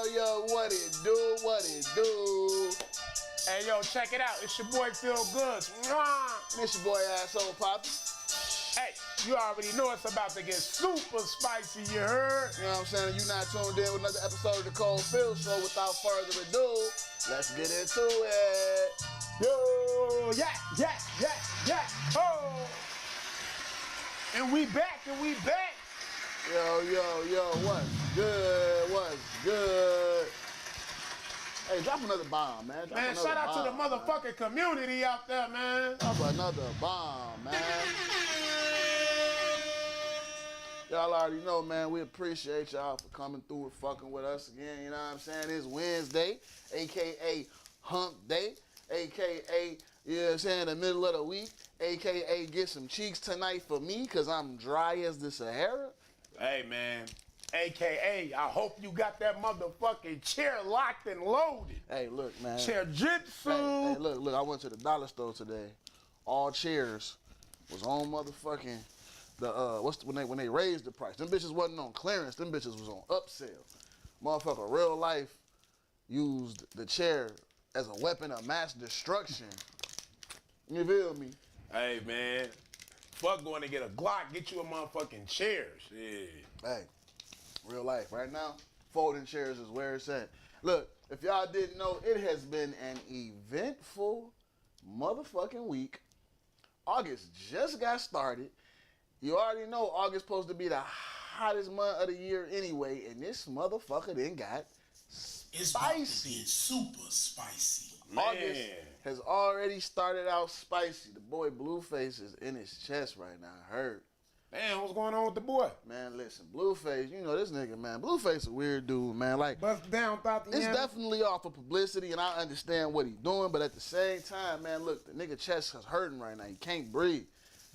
yo, what it do, what it do? Hey, yo, check it out. It's your boy Feel Good. And it's your boy Asshole Poppy. Hey, you already know it's about to get super spicy, you heard? You know what I'm saying? You're not tuned in with another episode of the Cold Phil Show. Without further ado, let's get into it. Yo, yeah. Oh. And we back. Yo, what's good? Hey, drop another bomb, man. Man, shout out to the motherfucking community out there, man. Drop another bomb, man. Y'all already know, man, we appreciate y'all for coming through and fucking with us again, you know what I'm saying? It's Wednesday, a.k.a. Hump Day, a.k.a., you know what I'm saying, the middle of the week, a.k.a. get some cheeks tonight for me because I'm dry as the Sahara. Hey, man. AKA, I hope you got that motherfucking chair locked and loaded. Hey, look, man. Chair jitsu. Hey, look, I went to the dollar store today. All chairs was on motherfucking when they raised the price. Them bitches wasn't on clearance. Them bitches was on upsell. Motherfucker, real life used the chair as a weapon of mass destruction. You feel me? Hey, man. Fuck going to get a Glock. Get you a motherfucking chair. Shit. Hey. Real life. Right now, folding chairs is where it's at. Look, if y'all didn't know, it has been an eventful motherfucking week. August just got started. You already know August supposed to be the hottest month of the year anyway, and this motherfucker then got spicy. It's about to be super spicy. Man. August has already started out spicy. The boy Blueface is in his chest right now. I heard. Damn, what's going on with the boy? Man, listen, Blueface, you know this nigga, man. Blueface a weird dude, man. Like, bust down thought the it's end. definitely off of publicity, and I understand what he's doing, but at the same time, man, look, the nigga chest is hurting right now. He can't breathe.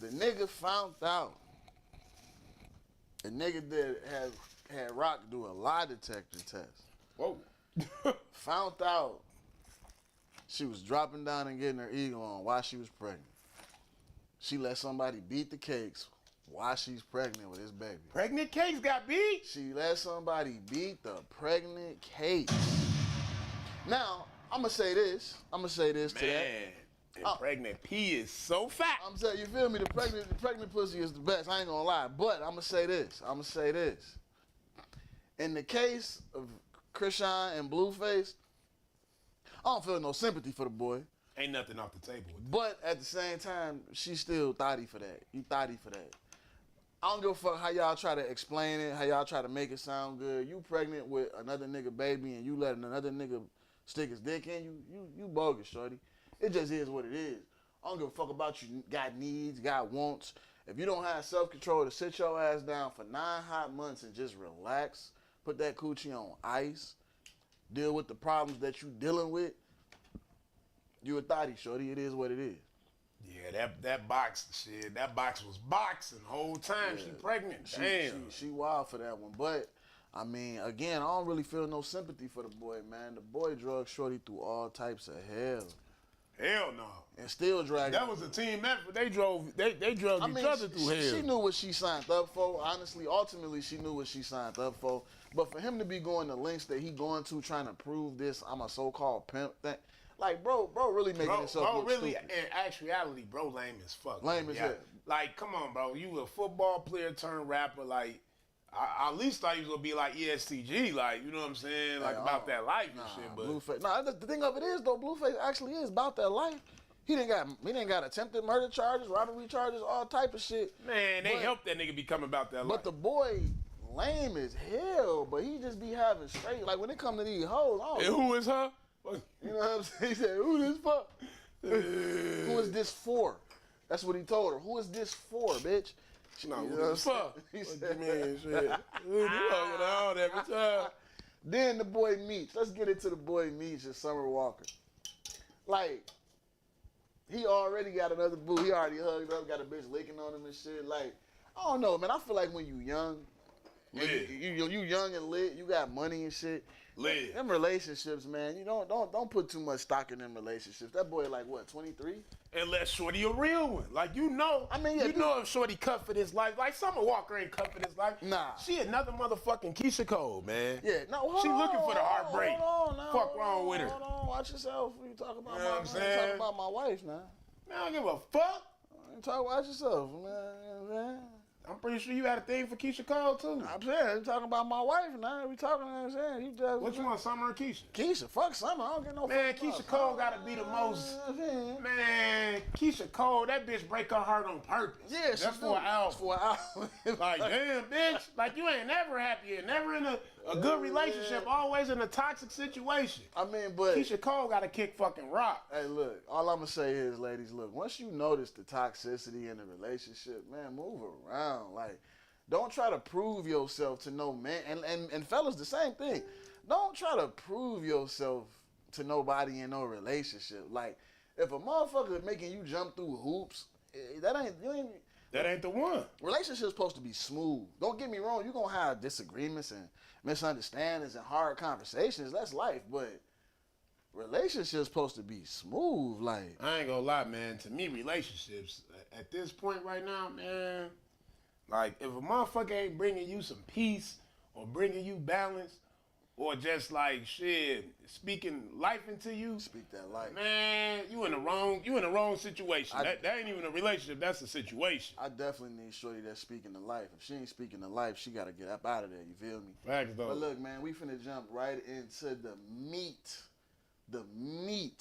The nigga found out. The nigga had Rock do a lie detector test. Whoa. Found out she was dropping down and getting her ego on while she was pregnant. She let somebody beat the cakes while she's pregnant with his baby. Pregnant cakes got beat? She let somebody beat the pregnant cakes. Now, I'ma say this to that. And pregnant pee is so fat. I'm saying, you feel me? The pregnant pussy is the best. I ain't gonna lie. But I'ma say this. In the case of Krishan and Blueface, I don't feel no sympathy for the boy. Ain't nothing off the table with that. But at the same time, she's still thotty for that. You thotty for that. I don't give a fuck how y'all try to explain it, how y'all try to make it sound good. You pregnant with another nigga baby and you letting another nigga stick his dick in you bogus, shorty. It just is what it is. I don't give a fuck about you got needs, got wants. If you don't have self-control to sit your ass down for 9 hot months and just relax, put that coochie on ice, deal with the problems that you dealing with, you a thotty, shorty. It is what it is. Yeah, that box was boxing the whole time. Yeah. She pregnant. Damn. She wild for that one. But, I mean, again, I don't really feel no sympathy for the boy, man. The boy drugged shorty through all types of hell. Hell no. And still dragging. That was a team effort. They drugged each other through hell. She knew what she signed up for. Honestly, ultimately, she knew what she signed up for. But for him to be going the lengths that he going to trying to prove this, I'm a so-called pimp thing. Like, bro really making himself look really, stupid. in actuality, bro lame as fuck. Lame as hell. Like, come on, bro. You a football player turned rapper. Like, I at least thought he was going to be like ESTG. Like, you know what I'm saying? Like, about that life and shit. But Blueface. The thing of it is, though, Blueface actually is about that life. He didn't got attempted murder charges, robbery charges, all type of shit. Man, they helped that nigga become about that life. But the boy lame as hell, but he just be having straight, like when it come to these hoes, and who is her? You know what I'm saying? He said, who this for? Who is this for? That's what he told her. Who is this for, bitch? No, who this for? He said, man, shit. Who you talking on every time? Then the boy Meech. Let's get into the boy Meech and Summer Walker. Like, he already got another boo. He already hugged up, got a bitch licking on him and shit. Like, I don't know, man. I feel like when you young Lit. You young and lit. You got money and shit. Lit. Them relationships, man. You don't put too much stock in them relationships. That boy like what, 23? Unless Shorty a real one. Like, you know. I mean, yeah, you know if Shorty cut for this life. Like, Summer Walker ain't cut for this life. Nah. She another motherfucking Keisha Cole, man. Yeah, no, hold She on, looking for the heartbreak. Hold on, now, Fuck wrong with her. Hold on, watch yourself. You talk about You know what I'm you saying? talk about my wife now. Man, I don't give a fuck. Watch yourself, man. You know what I'm saying? I'm pretty sure you had a thing for Keisha Cole, too. I'm saying, you talking about my wife now. We talking, you know what I'm saying? You just, What you want, Summer or Keisha? Keisha, fuck Summer. I don't get no Man, fuck Keisha about Cole gotta be the most. Man, Keisha Cole, that bitch break her heart on purpose. Yeah, that's she for an album. That's for an album. Like, damn, bitch. Like, you ain't never happy and never in a good relationship, always in a toxic situation. I mean, but Keisha Cole gotta kick fucking rock. hey, look, all I'm gonna say is, ladies, look, once you notice the toxicity in the relationship, man, move around. Like, don't try to prove yourself to no man. And fellas, the same thing. Don't try to prove yourself to nobody in no relationship. Like, if a motherfucker making you jump through hoops, that ain't the one. Relationship's supposed to be smooth. Don't get me wrong, you're gonna have disagreements and misunderstandings and hard conversations. That's life, but relationship's supposed to be smooth. Like, I ain't gonna lie, man. To me, relationships at this point right now, man, like, if a motherfucker ain't bringing you some peace or bringing you balance or just like shit speaking life into you, speak that life. Man, you in the wrong situation. That ain't even a relationship. That's a situation. I definitely need shorty that's speaking the life. If she ain't speaking the life, she gotta get up out of there. You feel me? Facts, though. But look, man, we finna jump right into the meat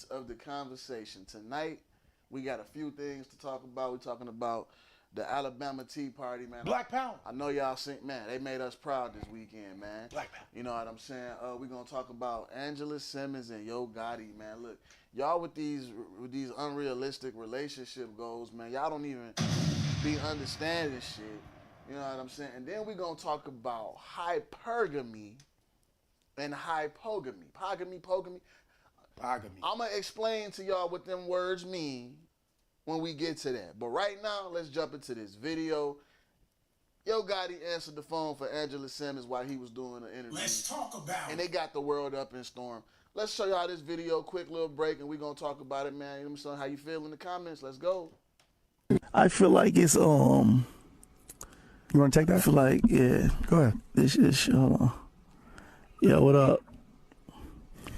of the conversation tonight. We got a few things to talk about. We're talking about the Alabama Tea Party, man. Black Power. I know y'all seen, man, they made us proud this weekend, man. Black Power. You know what I'm saying? We're going to talk about Angela Simmons and Yo Gotti, man. Look, y'all with these unrealistic relationship goals, man, y'all don't even be understanding shit. You know what I'm saying? And then we're going to talk about hypergamy and hypogamy. Pogamy. I'm going to explain to y'all what them words mean when we get to that. But right now, let's jump into this video. Yo Gotti answered the phone for Angela Simmons while he was doing an interview. Let's talk about And they got the world up in storm. Let's show y'all this video, quick little break, and we're going to talk about it, man. You know what I'm saying? How you feel in the comments? Let's go. I feel like it's, You want to take that? I feel like, yeah. Go ahead. This is, hold on. Yeah, what up?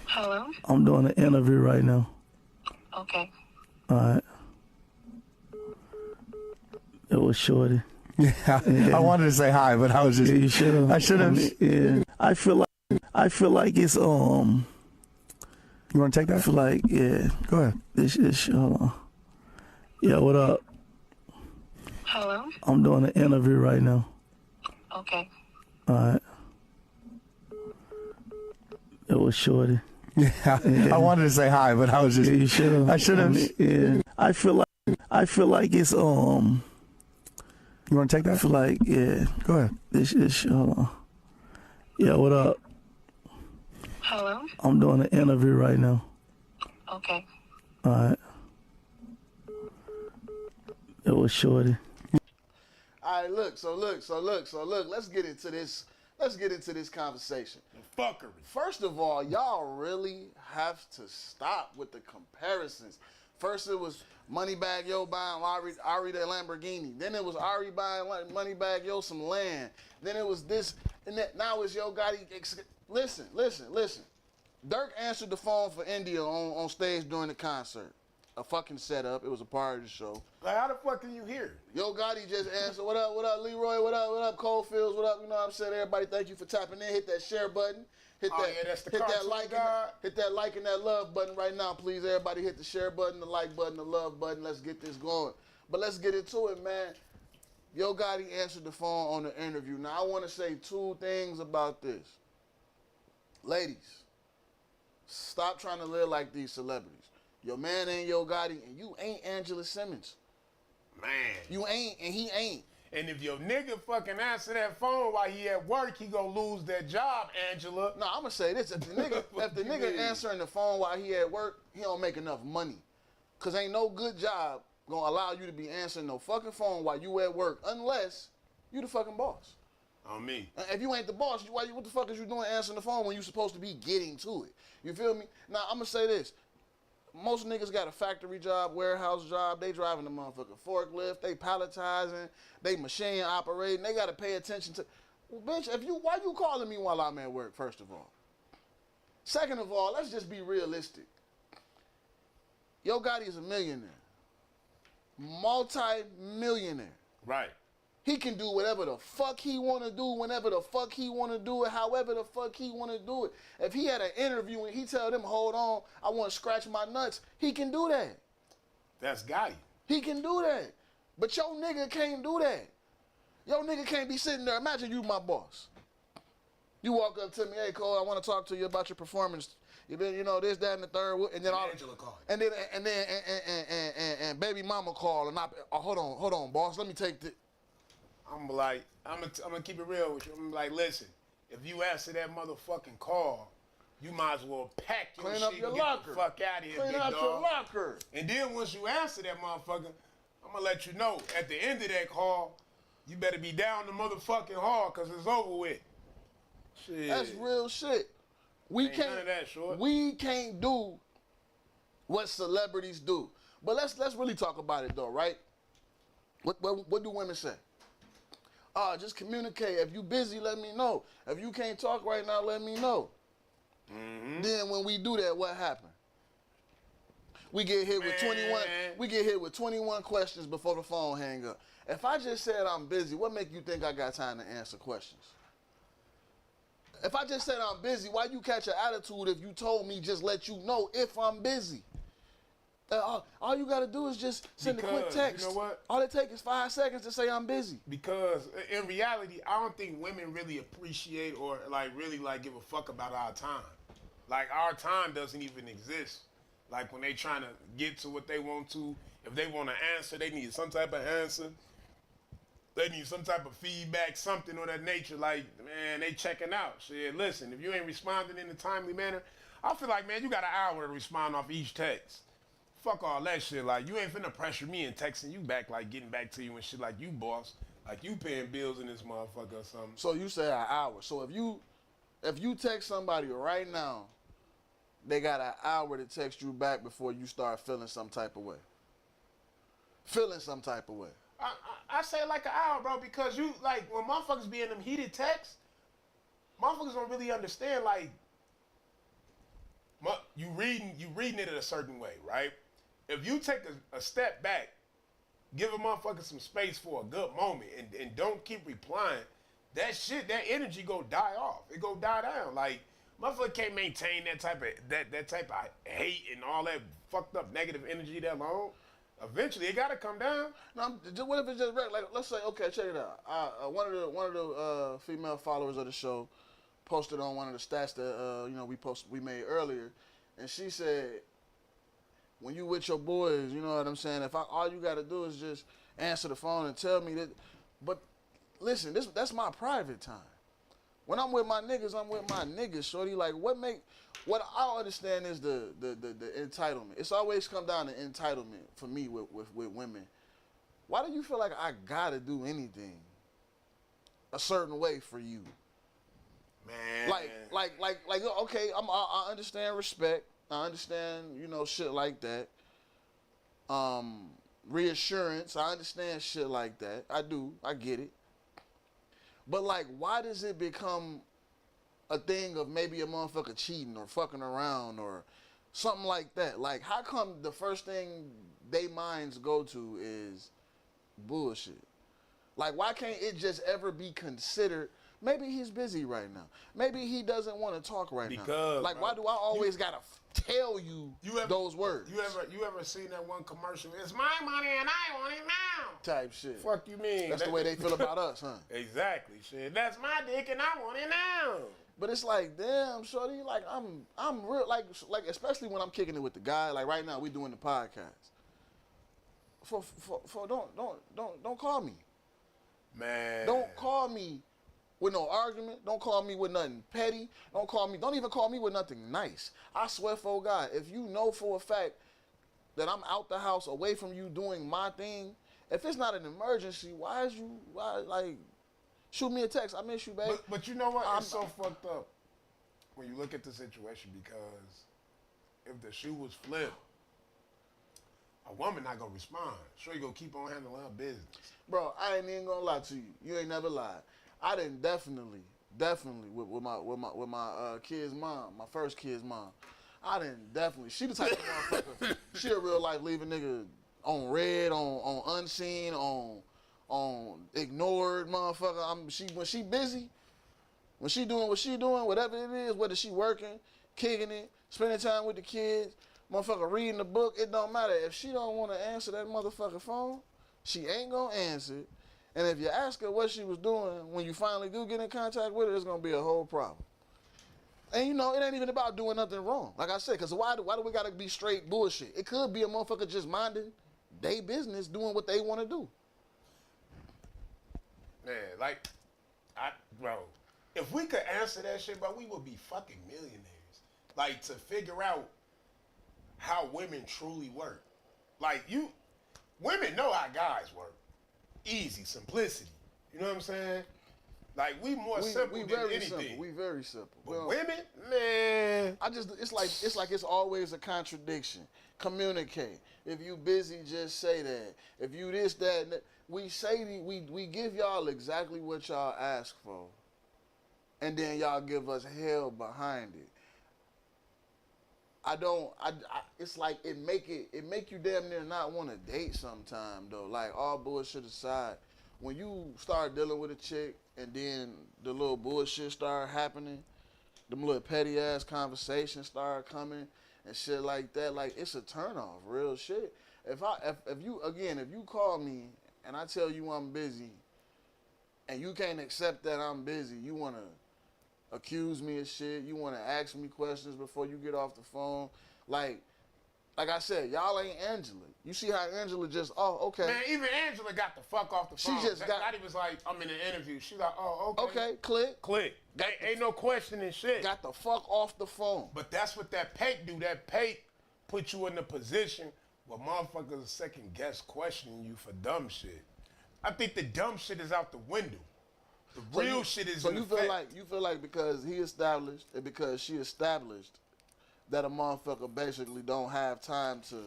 Hello? I'm doing an interview right now. Okay. All right. It was Shorty. Yeah, I wanted to say hi, but I was just. Yeah, you should have. I should have. Yeah. I feel like it's, You want to take that? I feel like, yeah. Go ahead. This is, hold on. Yeah, what up? Hello? I'm doing an interview right now. Okay. All right. It was Shorty. Yeah, I wanted to say hi, but I was just. Yeah, you should have. I should have. Yeah. I feel like it's, You want to take that? I feel like, yeah. Go ahead. This is, hold on. Yeah, what up? Hello? I'm doing an interview right now. Okay. All right. It was Shorty. All right, look. Let's get into this. Let's get into this conversation. Fuckery. First of all, y'all really have to stop with the comparisons. First it was Moneybagg Yo buying Ari the Lamborghini. Then it was Ari buying Moneybagg Yo some land. Then it was this and that. Now it's Yo Gotti. Listen. Dirk answered the phone for India on stage during the concert. A fucking setup. It was a part of the show. Like, how the fuck can you hear? Yo Gotti just answered, what up, Leroy, what up, Coldfields, what up, you know what I'm saying? Everybody, thank you for tapping in. Hit that share button. Hit that like and that love button right now, please. Everybody hit the share button, the like button, the love button. Let's get this going. But let's get into it, man. Yo Gotti answered the phone on the interview. Now, I want to say two things about this. Ladies, stop trying to live like these celebrities. Your man ain't Yo Gotti, and you ain't Angela Simmons. Man. You ain't, and he ain't. And if your nigga fucking answer that phone while he at work, he gonna lose that job, Angela. No, I'm gonna say this. If the nigga answering the phone while he at work, he don't make enough money. Cause ain't no good job gonna allow you to be answering no fucking phone while you at work unless you the fucking boss. On me. If you ain't the boss, what the fuck is you doing answering the phone when you supposed to be getting to it? You feel me? Now, I'm going to say this. Most niggas got a factory job, warehouse job. They driving the motherfucking forklift. They palletizing. They machine operating. They got to pay attention to... Well, bitch, why you calling me while I'm at work, first of all? Second of all, let's just be realistic. Yo Gotti is a millionaire. Multi-millionaire. Right. He can do whatever the fuck he want to do, whenever the fuck he want to do it, however the fuck he want to do it. If he had an interview and he tell them, hold on, I want to scratch my nuts, he can do that. That's Gotti. He can do that. But your nigga can't do that. Your nigga can't be sitting there. Imagine you my boss. You walk up to me, hey Cole, I want to talk to you about your performance. You been, this, that, and the third, and then Angela called. and baby mama call, and hold on, boss, let me take this. I'm gonna keep it real with you. I'm like, listen, if you answer that motherfucking call, you might as well pack your Clean shit up your and locker. get the fuck out of here, Clean big out dog. your locker. And then once you answer that motherfucker, I'm gonna let you know at the end of that call, you better be down the motherfucking hall because it's over with. Shit. That's real shit. We Ain't none of that, short. We can't do what celebrities do. But let's really talk about it though, right? What do women say? Just communicate. If you busy, let me know. If you can't talk right now, let me know. Mm-hmm. Then when we do that, what happened? We get hit with 21. We get hit with 21 questions before the phone hang up. If I just said I'm busy, what make you think I got time to answer questions? If I just said I'm busy, why you catch an attitude if you told me just let you know if I'm busy? All you gotta do is just send a quick text. You know what? All it takes is 5 seconds to say I'm busy. Because in reality, I don't think women really appreciate or really give a fuck about our time. Like our time doesn't even exist. Like when they trying to get to what they want to, if they want to answer, they need some type of answer. They need some type of feedback, something of that nature. Like, man, they checking out. Shit, listen, if you ain't responding in a timely manner, I feel like, man, you got an hour to respond off each text. Fuck all that shit. Like, you ain't finna pressure me and texting you back, like getting back to you and shit like you boss. Like you paying bills in this motherfucker or something. So you say an hour. So if you text somebody right now, they got an hour to text you back before you start feeling some type of way. Feeling some type of way. I say like an hour, bro, because you like when motherfuckers be in them heated texts, motherfuckers don't really understand. Like, you reading it in a certain way, right? If you take a step back, give a motherfucker some space for a good moment, and don't keep replying, that energy go die off. It go die down. Like, motherfucker can't maintain that type of hate and all that fucked up negative energy that long. Eventually, it gotta come down. Now, what if it's just like, let's say, okay, check it out. One of the female followers of the show posted on one of the stats that we made earlier, and she said, when you with your boys, you know what I'm saying. If all you gotta do is just answer the phone and tell me that. But listen, that's my private time. When I'm with my niggas, I'm with my niggas, shorty. Like, what I understand is the entitlement. It's always come down to entitlement for me with women. Why do you feel like I gotta do anything a certain way for you? Man. Like okay, I understand respect. I understand, shit like that. Reassurance, I understand shit like that. I do. I get it. But, like, why does it become a thing of maybe a motherfucker cheating or fucking around or something like that? Like, how come the first thing they minds go to is bullshit? Like, why can't it just ever be considered, maybe he's busy right now. Maybe he doesn't want to talk right now. Like, why do I always got to tell you those words? You ever seen that one commercial? It's my money and I want it now. Type shit. Fuck you mean? That's the way they feel about us, huh? Exactly, shit. That's my dick and I want it now. But it's like, damn, shorty, like I'm real, like especially when I'm kicking it with the guy. Like right now, we doing the podcast. Don't call me. Man. Don't call me with no argument. Don't call me with nothing petty. Don't even call me with nothing nice. I swear for God, if you know for a fact that I'm out the house away from you doing my thing, if it's not an emergency, why Shoot me a text. I miss you, babe. But you know what? It's so fucked up when you look at the situation because if the shoe was flipped, a woman not gonna respond. Sure, you gonna keep on handling her business. Bro, I ain't even gonna lie to you. You ain't never lied. I didn't definitely with my kid's mom, my first kid's mom. I didn't definitely. She the type of motherfucker. She a real life leave a nigga on red, on unseen, on ignored, motherfucker. When she busy, when she doing what she doing, whatever it is, whether she working, kicking it, spending time with the kids, motherfucker reading the book, it don't matter. If she don't want to answer that motherfucking phone, she ain't gonna answer it. And if you ask her what she was doing, when you finally do get in contact with her, it's gonna be a whole problem. And you know, it ain't even about doing nothing wrong. Like I said, because why do we gotta be straight bullshit? It could be a motherfucker just minding their business, doing what they want to do. Man, like, bro, if we could answer that shit, bro, we would be fucking millionaires. Like, to figure out how women truly work. Like, women know how guys work. Easy, simplicity. You know what I'm saying? Like, we simple than anything. Simple. We very simple. But women, man. It's like it's always a contradiction. Communicate. If you busy, just say that. If you this, that, and that. We give y'all exactly what y'all ask for. And then y'all give us hell behind it. It's like it make you damn near not want to date sometime though. Like, all bullshit aside, when you start dealing with a chick and then the little bullshit start happening, them little petty ass conversations start coming and shit like that, like, it's a turnoff, real shit. If you call me and I tell you I'm busy and you can't accept that I'm busy, you wanna accuse me of shit, you want to ask me questions before you get off the phone. Like I said, y'all ain't Angela. You see how Angela just, okay. Man, even Angela got the fuck off the phone. She just Daddy was like, I'm in an interview. She like, okay. Okay, click. Ain't no questioning shit. Got the fuck off the phone. But that's what that pake do. That pake put you in the position where motherfuckers second guess questioning you for dumb shit. I think the dumb shit is out the window. The real shit is in you effect. feel like because he established and because she established that a motherfucker basically don't have time to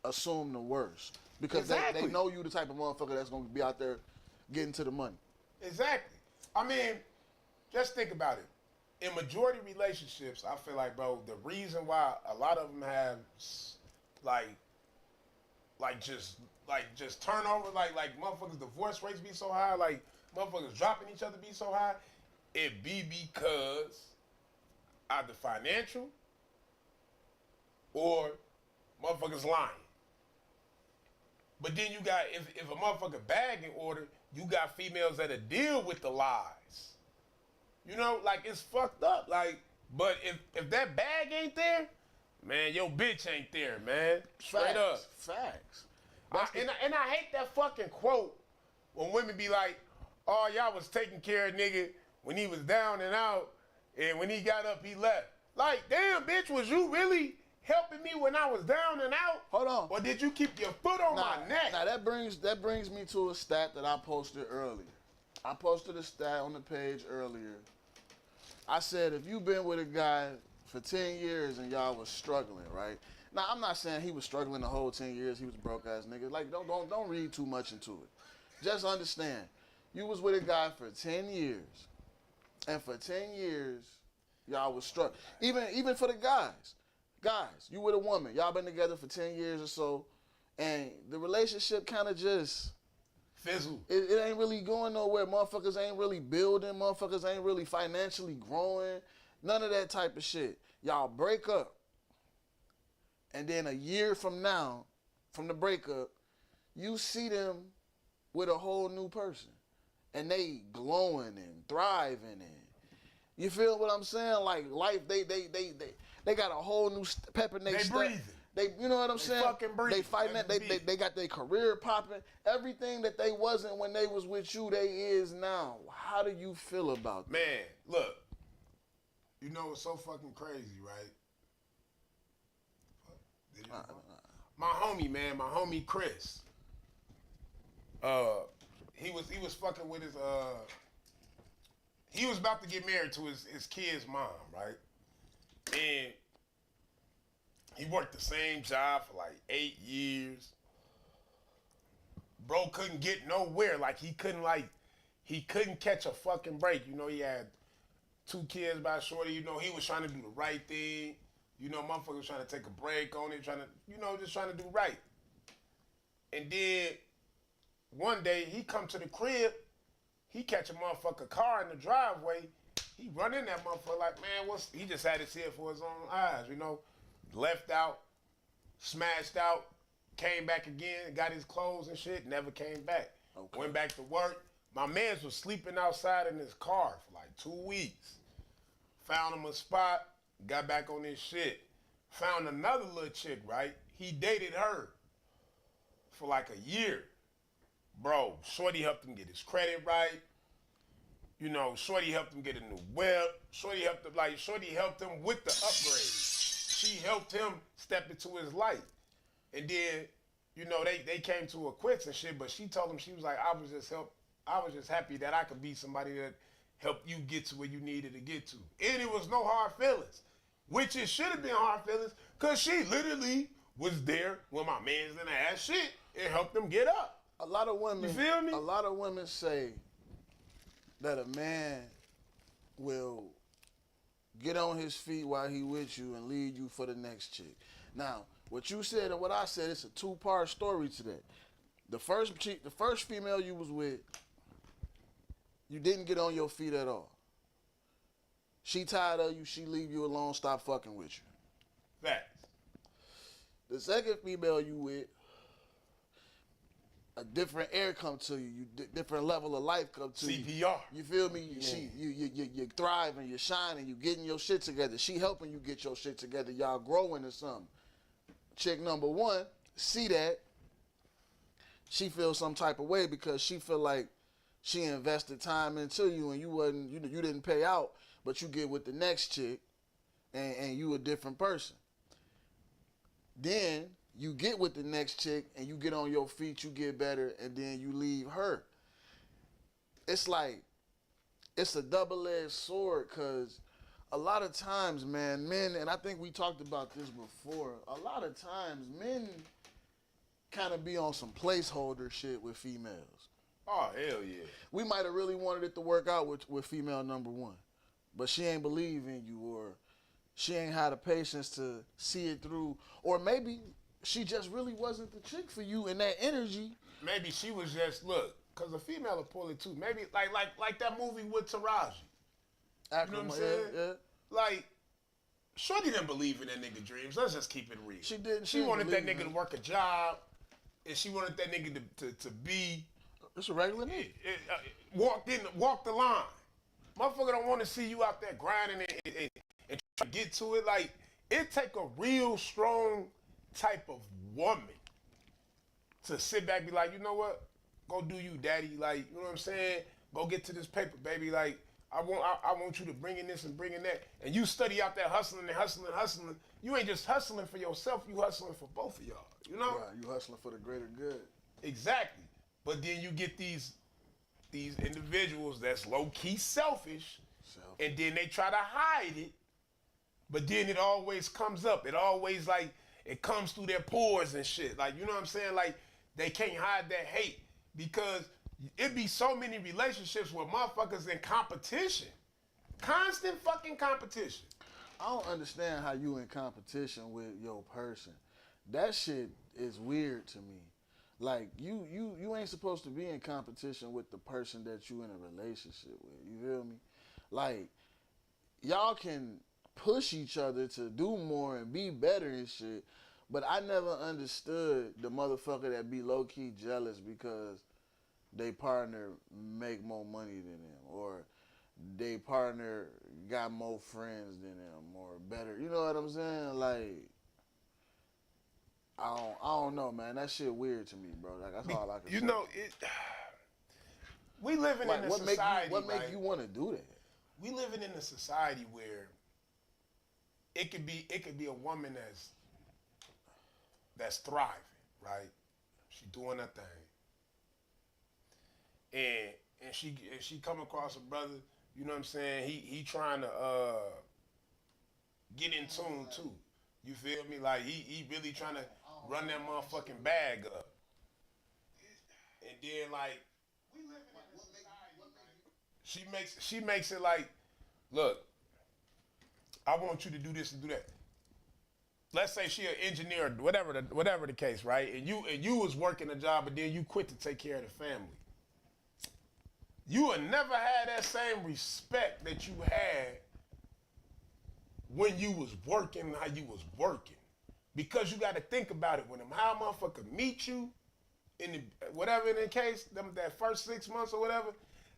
assume the worst. Because they know you the type of motherfucker that's gonna be out there getting to the money. Exactly. I mean, just think about it. In majority relationships, I feel like, bro, the reason why a lot of them have just turnover, like motherfuckers divorce rates be so high, like motherfuckers dropping each other be so high, it be because either financial or motherfuckers lying. But then you got, if a motherfucker bag in order, you got females that'll deal with the lies. You know, like, it's fucked up. Like, but if that bag ain't there, man, your bitch ain't there, man. Straight up. Facts. And I hate that fucking quote when women be like, oh, y'all was taking care of nigga when he was down and out, and when he got up, he left. Like, damn, bitch, was you really helping me when I was down and out? Hold on. Or did you keep your foot on my neck? Now that brings me to a stat that I posted earlier. I posted a stat on the page earlier. I said, if you've been with a guy for 10 years and y'all was struggling, right? Now, I'm not saying he was struggling the whole 10 years. He was a broke ass nigga. Like, don't read too much into it. Just understand, you was with a guy for 10 years, and for 10 years, y'all was struggling. Even for the guys, you with a woman, y'all been together for 10 years or so, and the relationship kind of just fizzle. It ain't really going nowhere. Motherfuckers ain't really building. Motherfuckers ain't really financially growing. None of that type of shit. Y'all break up. And then a year from now, from the breakup, you see them with a whole new person. And they glowing and thriving. And you feel what I'm saying? Like, life, they got a whole new pep in their step. Breathing. You know what I'm saying? Fucking breathing. They fighting that. They got their career popping. Everything that they wasn't when they was with you, they is now. How do you feel about that? Man, look. You know what's so fucking crazy, right? My homie Chris. He was fucking with he was about to get married to his kid's mom, right? And he worked the same job for like 8 years. Bro couldn't get nowhere. Like he couldn't catch a fucking break. You know, he had 2 kids by shorty. You know, he was trying to do the right thing. You know, motherfucker was trying to take a break on it, just trying to do right. And then one day he come to the crib, he catch a motherfucker car in the driveway. He run in that motherfucker like, man, he just had to see it for his own eyes, you know. Left out, smashed out, came back again, got his clothes and shit, never came back. Okay. Went back to work. My mans was sleeping outside in his car for like 2 weeks. Found him a spot, got back on his shit. Found another little chick, right? He dated her for like a year. Bro, shorty helped him get his credit right. You know, shorty helped him get a new whip. Shorty helped him with the upgrade. She helped him step into his life. And then, you know, they came to a quits and shit, but she told him, she was like, I was just happy that I could be somebody that helped you get to where you needed to get to. And it was no hard feelings, which it should have been hard feelings, because she literally was there when my man's in the ass shit and helped them get up. A lot of women, you feel me? A lot of women say that a man will get on his feet while he with you and lead you for the next chick. Now, what you said and what I said, it's a 2-part story to that. The first female you was with, you didn't get on your feet at all. She tired of you, she leave you alone, stop fucking with you. Facts. The second female you with, a different air come to you, different level of life come to you. CPR. You feel me? Yeah. You thriving, you're shining, you getting your shit together. She helping you get your shit together. Y'all growing or something. Chick number 1, see that. She feels some type of way because she feel like she invested time into you and you didn't pay out, but you get with the next chick and you a different person. Then you get with the next chick and you get on your feet, you get better, and then you leave her. It's like, it's a double-edged sword, because a lot of times, man, men, and I think we talked about this before, a lot of times men kind of be on some placeholder shit with females. Oh, hell yeah. We might have really wanted it to work out with female number 1, but she ain't believe in you, or she ain't had the patience to see it through, or maybe she just really wasn't the chick for you, and that energy. Maybe she was just, look, because a female will pull it too. Maybe like that movie with Taraji. You know what I'm saying? Yeah. Like, shorty didn't believe in that nigga dreams. Let's just keep it real. She didn't. She wanted that nigga to work a job, and she wanted that nigga to be. It's a regular nigga. Walk the line. Motherfucker don't want to see you out there grinding and trying to get to it. Like, it take a real strong type of woman to sit back and be like, you know what? Go do you, daddy. Like, you know what I'm saying? Go get to this paper, baby. Like, I want you to bring in this and bring in that. And you study out there hustling and hustling and hustling. You ain't just hustling for yourself, you hustling for both of y'all. You know? Right, you hustling for the greater good. Exactly. But then you get these individuals that's low-key selfish, and then they try to hide it, but then it always comes up. It always, like, it comes through their pores and shit. Like, you know what I'm saying? Like, they can't hide that hate, because it be so many relationships where motherfuckers in competition. Constant fucking competition. I don't understand how you in competition with your person. That shit is weird to me. Like, you ain't supposed to be in competition with the person that you in a relationship with. You feel me? Like, y'all can push each other to do more and be better and shit, but I never understood the motherfucker that be low-key jealous because they partner make more money than them, or they partner got more friends than them, or better. You know what I'm saying? Like, I don't know, man. That shit weird to me, bro. Like, that's all I can say. You know, we living in a society. What make you want to do that? We living in a society where it could be a woman that's thriving, right? She doing her thing. And she come across a brother, You know what I'm saying? He trying to get in tune too. You feel me? Like he really trying to run that motherfucking bag up. And then like she makes it like, look, I want you to do this and do that. Let's say she an engineer, whatever the case, right? And you was working a job, but then you quit to take care of the family. You would never had that same respect that you had when you was working how you was working. Because you got to think about it. When them high motherfucker meet you, in the, whatever in the case, that first 6 months or whatever,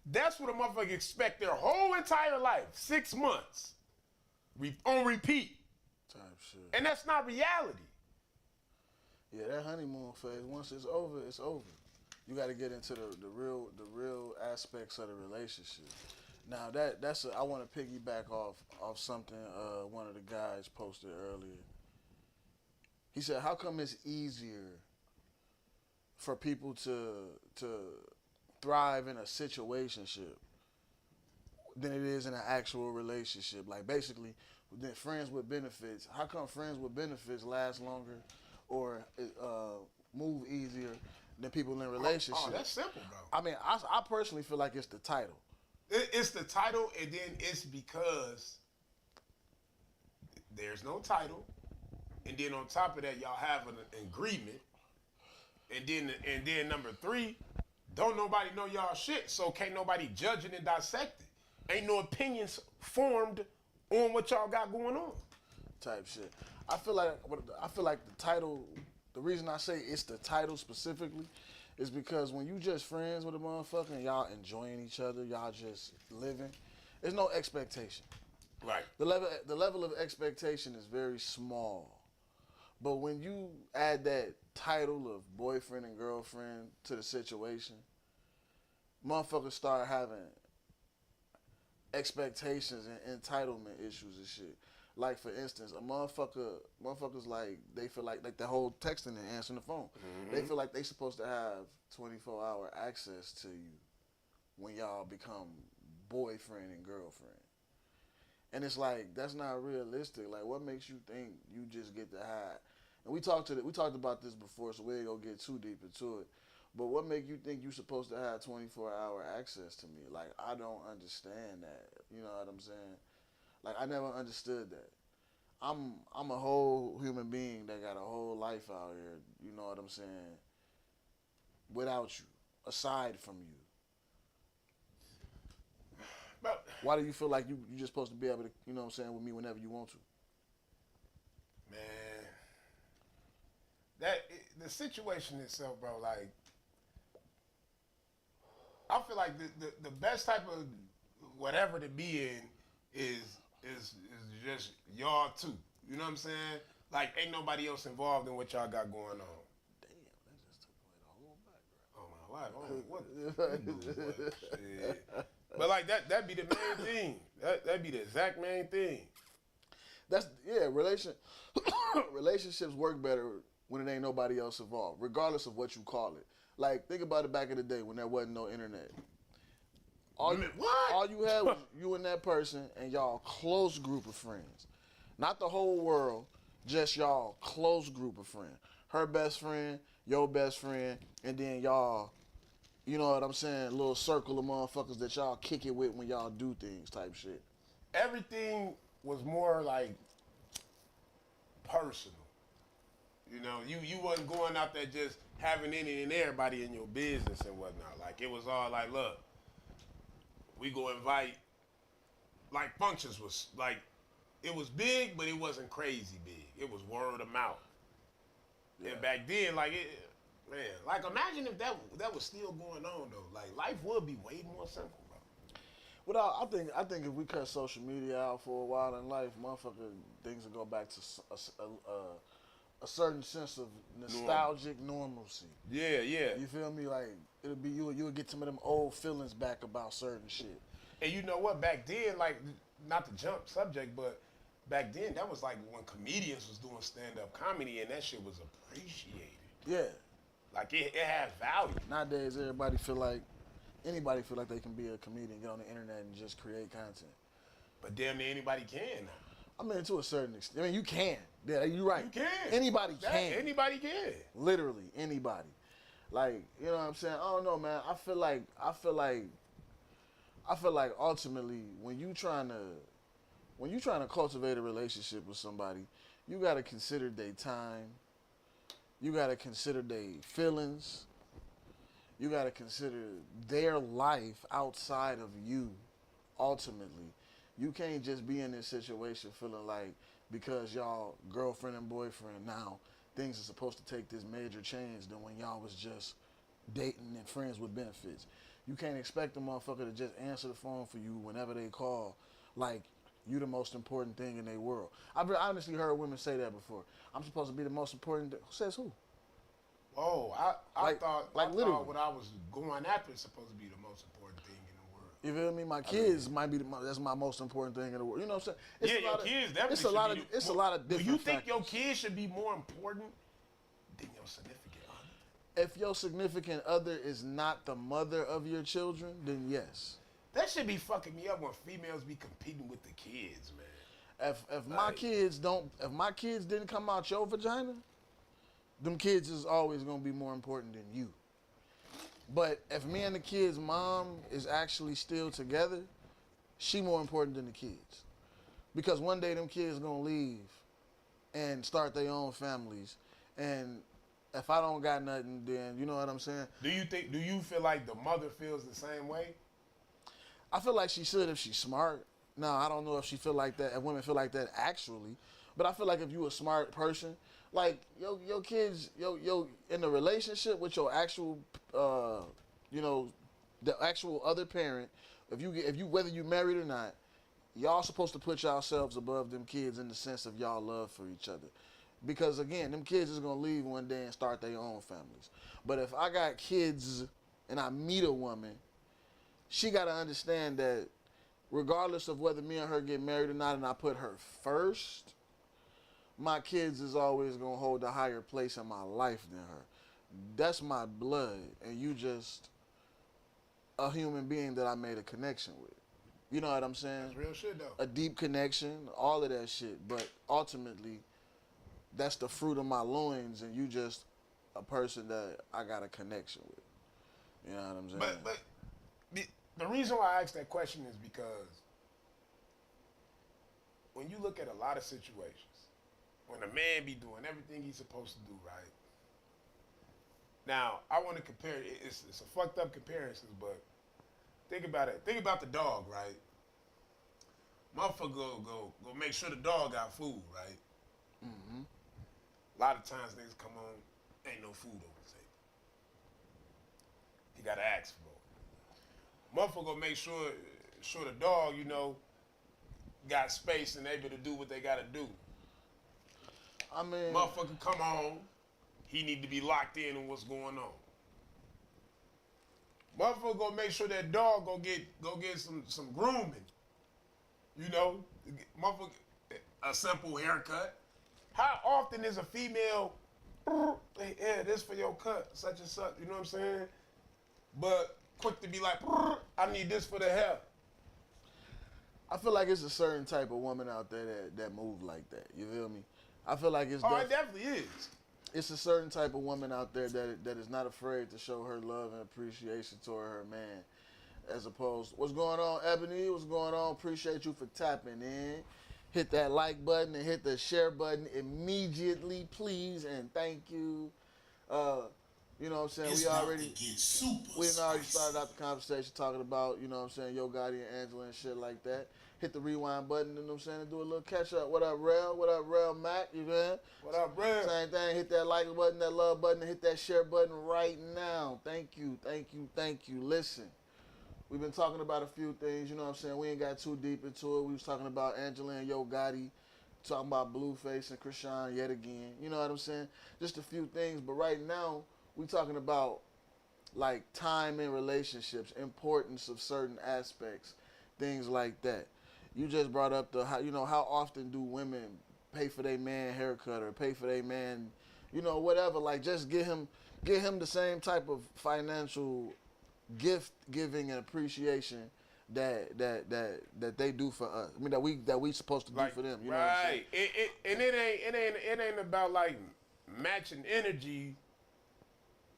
that's what a motherfucker expect their whole entire life. 6 months. On repeat. Type shit. And that's not reality. Yeah, that honeymoon phase, once it's over, it's over. You got to get into the real aspects of the relationship. Now I want to piggyback off something one of the guys posted earlier. He said, "How come it's easier for people to thrive in a situationship than it is in an actual relationship? Like basically, then friends with benefits. How come friends with benefits last longer or move easier than people in relationships?" Oh, that's simple, bro. I mean, I personally feel like it's the title. It's the title, and then it's because there's no title, and then on top of that, y'all have an agreement, and then number 3, don't nobody know y'all shit, so can't nobody judge it and dissect it. Ain't no opinions formed on what y'all got going on. Type shit. I feel like the title. The reason I say it's the title specifically is because when you just friends with a motherfucker and y'all enjoying each other, y'all just living, there's no expectation. Right. The level of expectation is very small. But when you add that title of boyfriend and girlfriend to the situation, motherfuckers start having expectations and entitlement issues and shit. Like for instance, motherfuckers like they feel like the whole texting and answering the phone. Mm-hmm. They feel like they supposed to have 24-hour access to you when y'all become boyfriend and girlfriend. And it's like that's not realistic. Like what makes you think you just get to hide? And we talked about this before, so we ain't gonna get too deep into it. But what make you think you supposed to have 24-hour access to me? Like I don't understand that. You know what I'm saying? Like I never understood that. I'm a whole human being that got a whole life out here. You know what I'm saying? Without you, aside from you. But why do you feel like you just supposed to be able to, you know what I'm saying, with me whenever you want to? Man, the situation itself, bro. Like, I feel like the best type of whatever to be in is just y'all two. You know what I'm saying? Like, ain't nobody else involved in what y'all got going on. Damn, that just took away the whole background. Oh my wife. What? Shit. But like that'd be the main thing. That'd be the exact main thing. Relationships work better when it ain't nobody else involved, regardless of what you call it. Like, think about it back in the day when there wasn't no internet. All you had was you and that person and y'all close group of friends. Not the whole world, just y'all close group of friends. Her best friend, your best friend, and then y'all, you know what I'm saying, little circle of motherfuckers that y'all kick it with when y'all do things type shit. Everything was more like personal. You know, you wasn't going out there just having any and everybody in your business and whatnot. Like, it was all like, look, we go invite, like, functions was, like, it was big, but it wasn't crazy big. It was word of mouth. Yeah. And back then, like, man, like, imagine if that was still going on, though. Like, life would be way more simple, bro. Well, I think if we cut social media out for a while in life, motherfucker, things will go back to a certain sense of nostalgic normalcy. Yeah. You feel me? Like, it'll be you would get some of them old feelings back about certain shit. And you know what? Back then, like, not to jump subject, but back then, that was like when comedians was doing stand-up comedy, and that shit was appreciated. Yeah. Like, it had value. Nowadays, everybody feel like Anybody feel like they can be a comedian, get on the internet, and just create content. But damn near anybody can now. I mean, to a certain extent. I mean, you can. Yeah, you're right. You can. Anybody can. Anybody can. Literally, anybody. Like, you know what I'm saying? I don't know, man. I feel like ultimately when you trying to cultivate a relationship with somebody, you gotta consider their time. You gotta consider their feelings. You gotta consider their life outside of you. Ultimately, you can't just be in this situation feeling like because y'all girlfriend and boyfriend now things are supposed to take this major change than when y'all was just dating and friends with benefits. You can't expect a motherfucker to just answer the phone for you whenever they call, like you the most important thing in their world. I've honestly heard women say that before. I'm supposed to be the most important. Who says who? Oh, I thought literally. what I was going after is supposed to be the most important thing in the world. You feel me? My kids might be that's my most important thing in the world. You know what I'm saying? Your kids definitely It's a lot of should be it's a lot of different. Do you think factors. your kids should be more important than your significant other? If your significant other is not the mother of your children, then yes. That should be fucking me up when females be competing with the kids, man. If my kids didn't come out your vagina, them kids is always gonna be more important than you. But if me and the kid's mom is actually still together, she more important than the kids. Because one day them kids gonna leave and start their own families. And if I don't got nothing, then you know what I'm saying? Do you feel like the mother feels the same way? I feel like she should if she's smart. Now, I don't know if she feel like that, if women feel like that actually. But I feel like if you a smart person, like your kids, in a relationship with your actual, the actual other parent, if you whether you married or not, y'all supposed to put yourselves above them kids in the sense of y'all love for each other. Because again, them kids is gonna leave one day and start their own families. But if I got kids and I meet a woman, she gotta understand that regardless of whether me and her get married or not and I put her first, my kids is always gonna hold a higher place in my life than her. That's my blood, and you just a human being that I made a connection with. You know what I'm saying? That's real shit though. A deep connection, all of that shit. But ultimately, that's the fruit of my loins, and you just a person that I got a connection with. You know what I'm saying? But the reason why I asked that question is because when you look at a lot of situations, when a man be doing everything he's supposed to do, right? Now, I want to compare it. It's a fucked up comparison, but think about it. Think about the dog, right? Motherfucker go make sure the dog got food, right? Mm-hmm. A lot of times niggas come on, ain't no food on the table. He gotta ask for it. Motherfucker make sure the dog, got space and able to do what they gotta do. I mean, Motherfucker come on, he need to be locked in on what's going on. Motherfucker gonna make sure that dog go get some grooming. Motherfucker, a simple haircut. How often is a female, yeah, this for your cut, such and such, you know what I'm saying? But quick to be like, I need this for the hair. I feel like it's a certain type of woman out there that move like that. You feel me? I feel like it's it definitely is. It's a certain type of woman out there that is not afraid to show her love and appreciation toward her man. As opposed, what's going on, Ebony? What's going on? Appreciate you for tapping in. Hit that like button and hit the share button immediately, please, and thank you. You know what I'm saying? It's we about already to get super already spicy. started out the conversation talking about, you know what I'm saying, Yo Gotti and Angela and shit like that. Hit the rewind button, you know what I'm saying, and do a little catch up. What up, Rel? What up, Rel Mac? You know? What up, Brad? Same thing. Hit that like button, that love button, and hit that share button right now. Thank you, thank you, thank you. Listen, we've been talking about a few things, you know what I'm saying? We ain't got too deep into it. We was talking about Angela and Yo Gotti, talking about Blueface and Krishan yet again. You know what I'm saying? Just a few things. But right now, we talking about like time in relationships, importance of certain aspects, things like that. You just brought up how often do women pay for their man haircut or pay for their man, whatever. Like just get him the same type of financial gift giving and appreciation that they do for us. I mean that we supposed to do for them. You know what I'm saying? It ain't about like matching energy,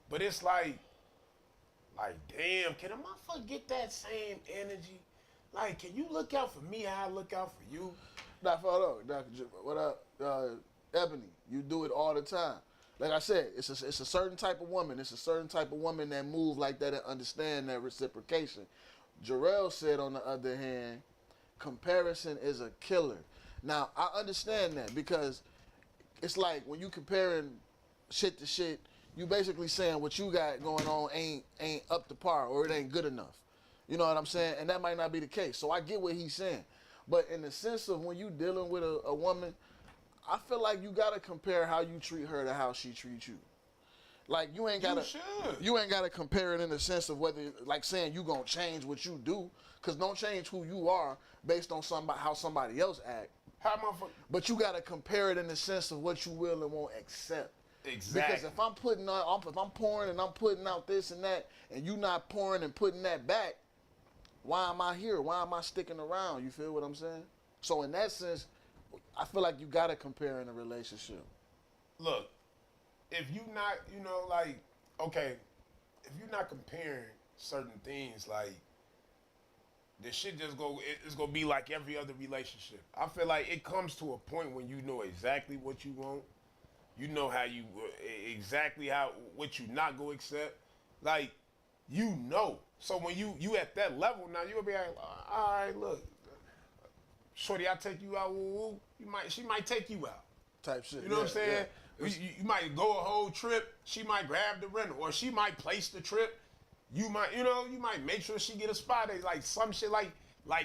but it's like damn, can a motherfucker get that same energy? Like, can you look out for me how I look out for you? Nah, hold on, Dr. What up, Ebony? You do it all the time. Like I said, it's a certain type of woman. It's a certain type of woman that move like that and understand that reciprocation. Jarrell said, on the other hand, comparison is a killer. Now, I understand that because it's like when you comparing shit to shit, you basically saying what you got going on ain't up to par or it ain't good enough. You know what I'm saying? And that might not be the case. So I get what he's saying. But in the sense of when you dealing with a woman, I feel like you gotta compare how you treat her to how she treats you. Like you ain't gotta compare it in the sense of whether, like saying you gonna change what you do, cause don't change who you are based on how somebody else act. But you gotta compare it in the sense of what you will and won't accept. Exactly. Because if I'm pouring and I'm putting out this and that, and you not pouring and putting that back, why am I here? Why am I sticking around? You feel what I'm saying? So in that sense, I feel like you gotta compare in a relationship. Look, if you not, okay, if you're not comparing certain things, like, this shit it's gonna be like every other relationship. I feel like it comes to a point when you know exactly what you want. You know what you not gonna accept. Like, you know. So when you at that level now, you'll be like, all right, look, shorty, I take you out, woo, woo. She might take you out. Type shit. You know what I'm saying? Yeah. You might go a whole trip. She might grab the rental, or she might place the trip. You might make sure she get a spot. Like some shit, like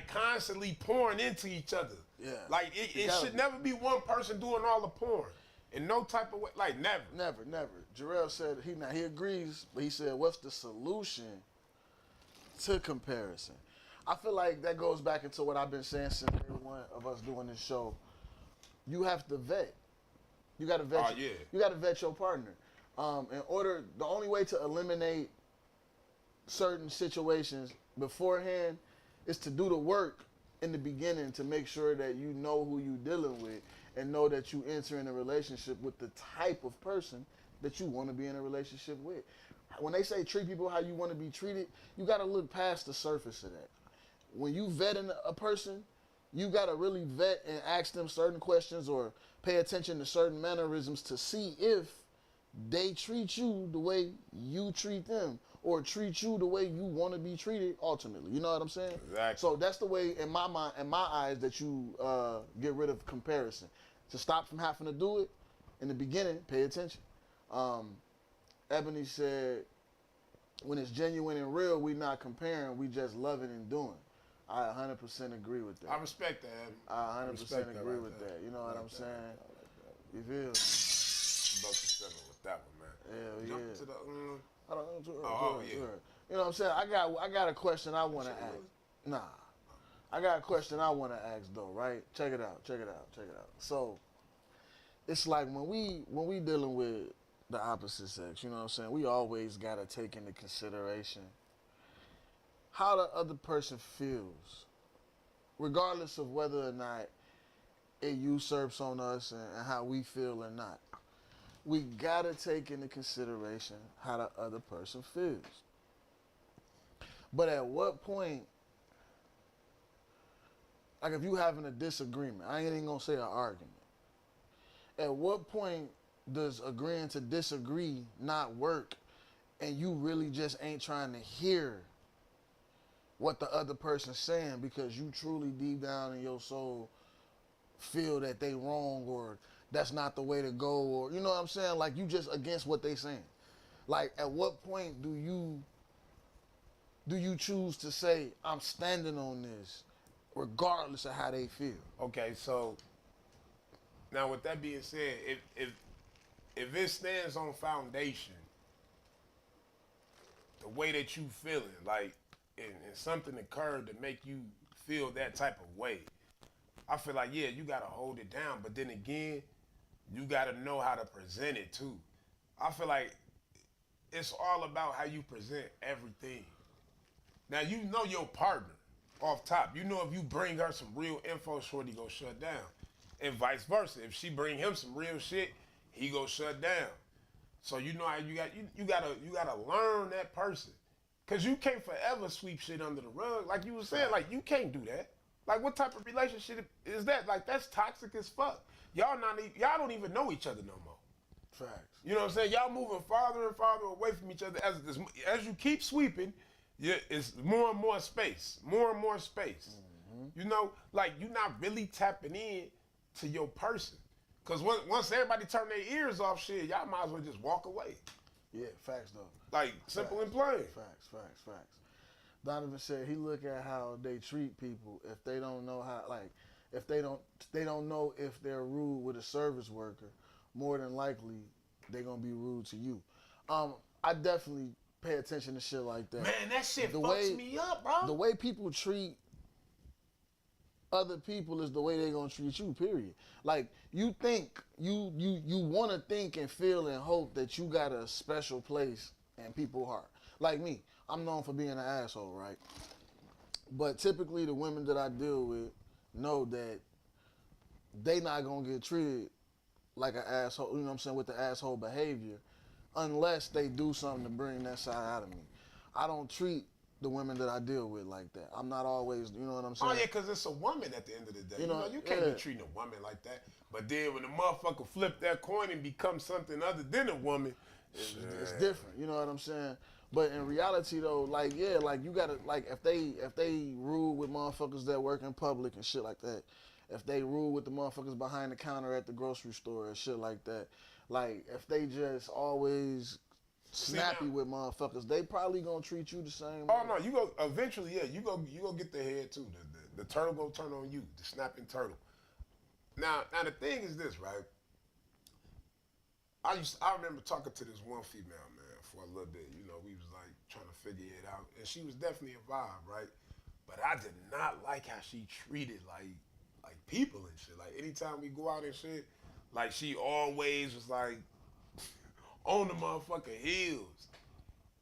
constantly pouring into each other. Yeah. Like it should never be one person doing all the pouring. In no type of way, like never. Never. Jarrell said he agrees, but he said, what's the solution to comparison? I feel like that goes back into what I've been saying since day one of us doing this show. You have to vet. You got to vet. You got to vet your partner. The only way to eliminate certain situations beforehand is to do the work in the beginning to make sure that you know who you dealing with and know that you enter in a relationship with the type of person that you want to be in a relationship with. When they say treat people how you want to be treated, you got to look past the surface of that. When you vetting a person, you got to really vet and ask them certain questions or pay attention to certain mannerisms to see if they treat you the way you treat them or treat you the way you want to be treated ultimately. You know what I'm saying? Exactly. So that's the way, in my mind, in my eyes, that you get rid of comparison. To stop from having to do it, in the beginning, pay attention. Ebony said, when it's genuine and real, we not comparing, we just loving and doing. I 100% agree with that. I respect that. I 100% agree with that. You know what I'm saying? You feel me? About to settle with that one, man. Hell Jump yeah. to the, I don't know. yeah. You know what I'm saying? I got a question I want to ask. Nah. I got a question I want to ask though, right? Check it out. So, it's like when we dealing with the opposite sex, you know what I'm saying? We always got to take into consideration how the other person feels, regardless of whether or not it usurps on us and how we feel or not. We gotta take into consideration how the other person feels. But at what point, like if you having a disagreement, I ain't even gonna say an argument. At what point does agreeing to disagree not work and you really just ain't trying to hear what the other person's saying because you truly deep down in your soul feel that they wrong or that's not the way to go, or you know what I'm saying? Like you just against what they saying. Like at what point do you choose to say I'm standing on this, regardless of how they feel? Okay, so now with that being said, if it stands on foundation, the way that you feeling, like and something occurred to make you feel that type of way, I feel like yeah, you gotta hold it down, but then again, you gotta know how to present it too. I feel like it's all about how you present everything. Now you know your partner off top. You know if you bring her some real info, shorty go shut down. And vice versa. If she bring him some real shit, he go shut down. So you know how you gotta learn that person. Cause you can't forever sweep shit under the rug. Like you was saying, like you can't do that. Like what type of relationship is that? Like that's toxic as fuck. Y'all don't even know each other no more. Facts. You know what I'm saying? Y'all moving farther and farther away from each other as you keep sweeping. Yeah, it's more and more space, more and more space. You know, like you're not really tapping in to your person. Cause once everybody turn their ears off shit, y'all might as well just walk away. Yeah, facts though. Like simple and plain. Facts. Donovan said he look at how they treat people if they don't know how, like, if they don't know if they're rude with a service worker, more than likely they're gonna be rude to you. I definitely pay attention to shit like that. Man, that shit fucks me up, bro. The way people treat other people is the way they gonna treat you, period. Like you think you wanna think and feel and hope that you got a special place in people's heart. Like me, I'm known for being an asshole, right? But typically the women that I deal with know that they not gonna get treated like an asshole, you know what I'm saying, with the asshole behavior, unless they do something to bring that side out of me. I don't treat the women that I deal with like that. I'm not always, you know what I'm saying? Oh yeah, because it's a woman at the end of the day. You know, You can't yeah. be treating a woman like that. But then when the motherfucker flip that coin and become something other than a woman, It's different, you know what I'm saying? But in reality though, like yeah, like you gotta, like if they rude with motherfuckers that work in public and shit like that, if they rude with the motherfuckers behind the counter at the grocery store and shit like that, like if they just always snappy now- with motherfuckers, they probably gonna treat you the same oh way. no, you go eventually, yeah, you go get the head too. The turtle go turn on you, the snapping turtle. Now the thing is this, right? I remember talking to this one female, man, for a little bit. You know, we was like trying to figure it out, and she was definitely a vibe, right? But I did not like how she treated like people and shit. Like anytime we go out and shit, like she always was like on the motherfucking heels,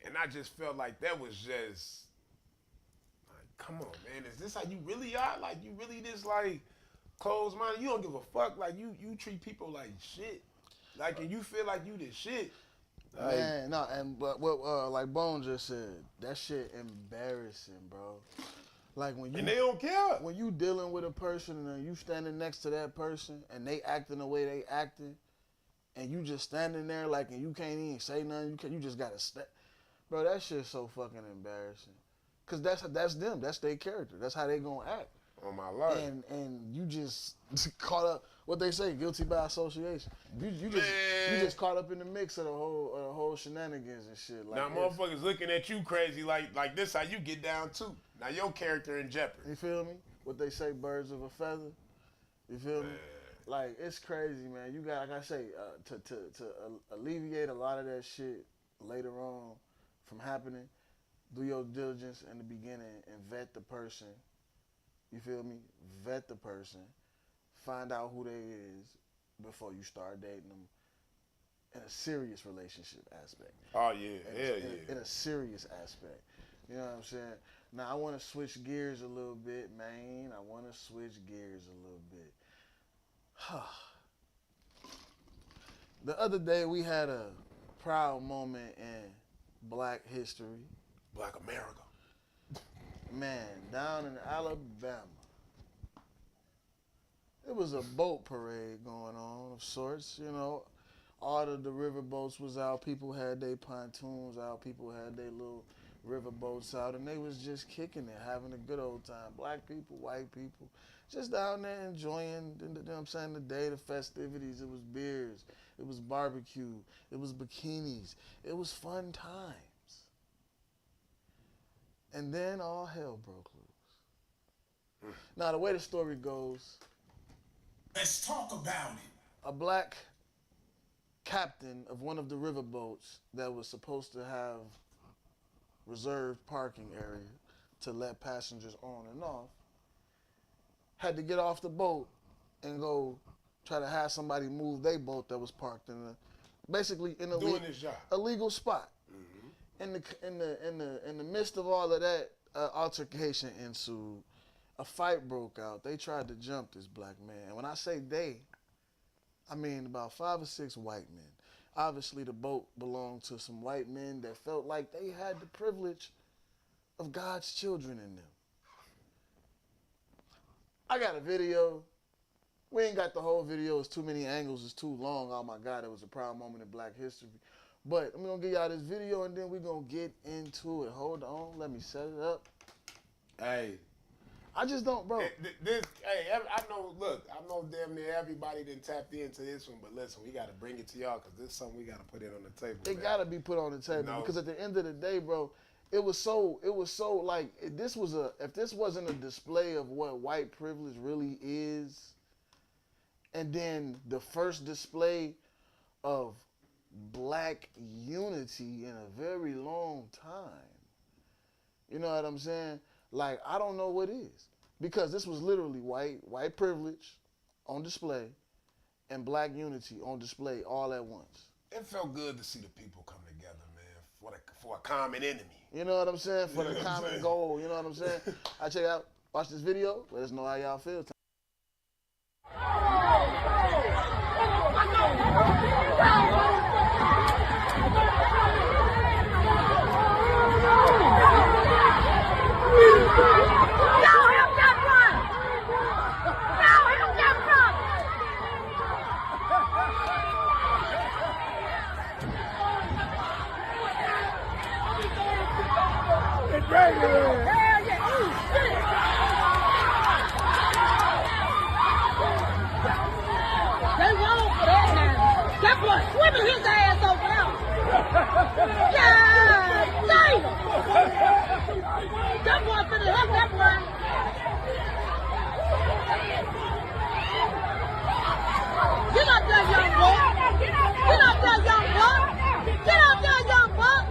and I just felt like that was just like, come on, man, is this how you really are? Like you really this like closed minded? You don't give a fuck. Like you treat people like shit. Like, and you feel like you the shit. Like, Man, no, and but what like Bone just said, that shit embarrassing, bro. Like when you and they don't care. when you dealing with a person and you standing next to that person and they acting the way they acting, and you just standing there like and you can't even say nothing. You just gotta bro. That shit's so fucking embarrassing. Cause that's them. That's their character. That's how they gonna act. On my life. And you just caught up. What they say, guilty by association. You just caught up in the mix of the whole shenanigans and shit. Like Now this. motherfuckers looking at you crazy like this how you get down too. Now your character in jeopardy. You feel me? What they say, birds of a feather. You feel me? Like it's crazy, man. You got, like I say, to alleviate a lot of that shit later on from happening. Do your diligence in the beginning and vet the person. You feel me? Vet the person. Find out who they is before you start dating them in a serious relationship aspect. Oh yeah, hell yeah. In a serious aspect. You know what I'm saying? Now I want to switch gears a little bit, man. I want to switch gears a little bit. The other day we had a proud moment in Black history. Black America. Man, down in Alabama, it was a boat parade going on of sorts, you know. All of the river boats was out. People had their pontoons out. People had their little river boats out. And they was just kicking it, having a good old time. Black people, white people, just down there enjoying, you know what I'm saying, the day, the festivities. It was beers. It was barbecue. It was bikinis. It was fun times. And then all hell broke loose. Now, the way the story goes, Let's talk about it. a black captain of one of the riverboats that was supposed to have reserved parking area to let passengers on and off had to get off the boat and go try to have somebody move their boat that was parked in basically in a Doing his job. illegal spot. In the midst of all of that, altercation ensued. A fight broke out. They tried to jump this black man. And when I say they, I mean about 5 or 6 white men. Obviously, the boat belonged to some white men that felt like they had the privilege of God's children in them. I got a video. We ain't got the whole video. It's too many angles. It's too long. Oh, my God, it was a proud moment in black history. But I'm going to give y'all this video, and then we're going to get into it. Hold on. Let me set it up. Hey. I just don't, bro. I know damn near everybody done tapped into this one, but listen, we got to bring it to y'all because this is something we got to put it on the table. It got to be put on the table because at the end of the day, bro, it was so like, if this wasn't a display of what white privilege really is, and then the first display of black unity in a very long time, you know what I'm saying? Like, I don't know what is. Because this was literally white privilege on display and black unity on display all at once. It felt good to see the people come together, man, for a common enemy. You know what I'm saying? For the common goal, you know what I'm saying? I check out, watch this video, let us know how y'all feel. Swimming his ass over there. Yeah, damn. That boy finna help that boy. Get up there, young boy. Get up there, young buck. Get up there, young buck.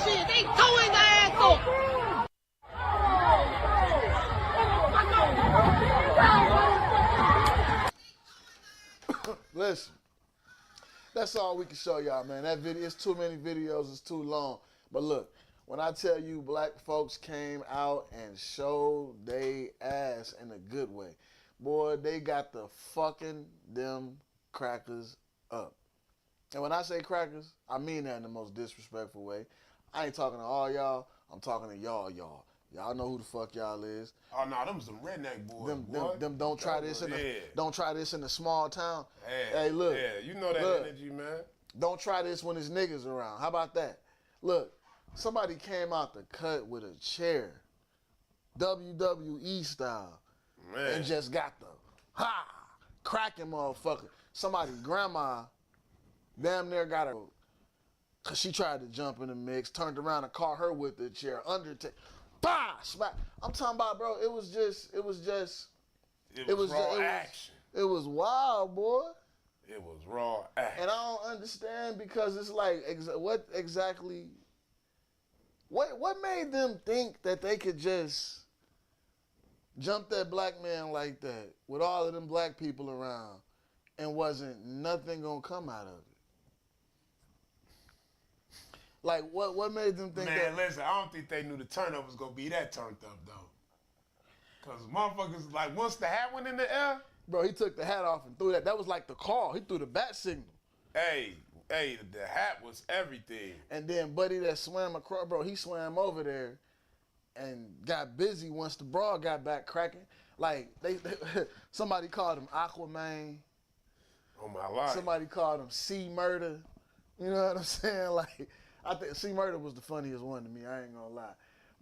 Shit, they throwing their ass up. Listen, that's all we can show y'all, man. That video, it's too many videos, it's too long. But look, when I tell you black folks came out and showed they ass in a good way, boy, they got the fucking them crackers up. And when I say crackers, I mean that in the most disrespectful way. I ain't talking to all y'all, I'm talking to y'all. Y'all know who the fuck y'all is. Oh no, them some redneck boys. Them don't try this in a small town. Hey, look. Yeah, you know that energy, man. Don't try this when there's niggas around. How about that? Look, somebody came out the cut with a chair, WWE style, man, and just got the cracking motherfucker. Somebody's grandma damn near got her, cause she tried to jump in the mix, turned around and caught her with the chair. Bah! Smack. I'm talking about, bro. It was raw action. It was wild, boy. It was raw action. And I don't understand because it's like, what made them think that they could just jump that black man like that with all of them black people around and wasn't nothing gonna come out of it? Like, what made them think that? Man, listen, I don't think they knew the turn up was going to be that turned up, though. Because motherfuckers, like, once the hat went in the air. Bro, he took the hat off and threw that. That was like the call. He threw the bat signal. Hey, the hat was everything. And then Buddy that swam across, bro, he swam over there and got busy once the broad got back cracking. Like, somebody called him Aquaman. Oh, my life. Somebody called him Sea Murder. You know what I'm saying? Like, I think Sea Murder was the funniest one to me. I ain't gonna lie.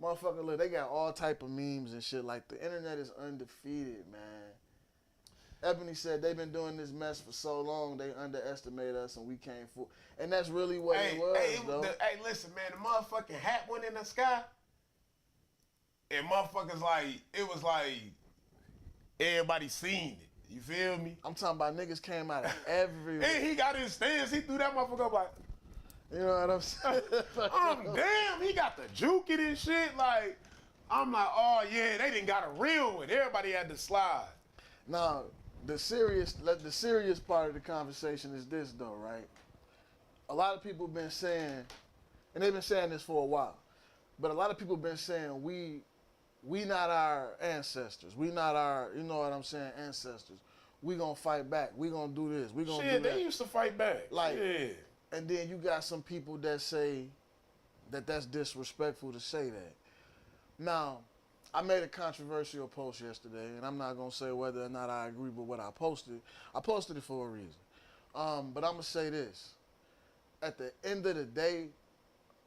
Motherfucker, look, they got all type of memes and shit. Like, the internet is undefeated, man. Ebony said they've been doing this mess for so long, they underestimate us and we came for. And that's really what it was, though. Hey, listen, man, the motherfucking hat went in the sky. And motherfuckers, like, it was like everybody seen it. You feel me? I'm talking about niggas came out of everywhere. And he got his stance. He threw that motherfucker up like, you know what I'm saying? Damn, he got the juke it and shit. Like, I'm like, oh yeah, they didn't got a real one. Everybody had to slide. Now, the serious part of the conversation is this though, right? A lot of people been saying and they've been saying this for a while, but a lot of people been saying we not our ancestors. We not our, you know what I'm saying, ancestors. We gonna fight back. We gonna do this. We gonna do that. They used to fight back. Like, Shit. and then you got some people that say that that's disrespectful to say that. Now, I made a controversial post yesterday, and I'm not gonna say whether or not I agree with what I posted. I posted it for a reason. But I'm gonna say this: at the end of the day,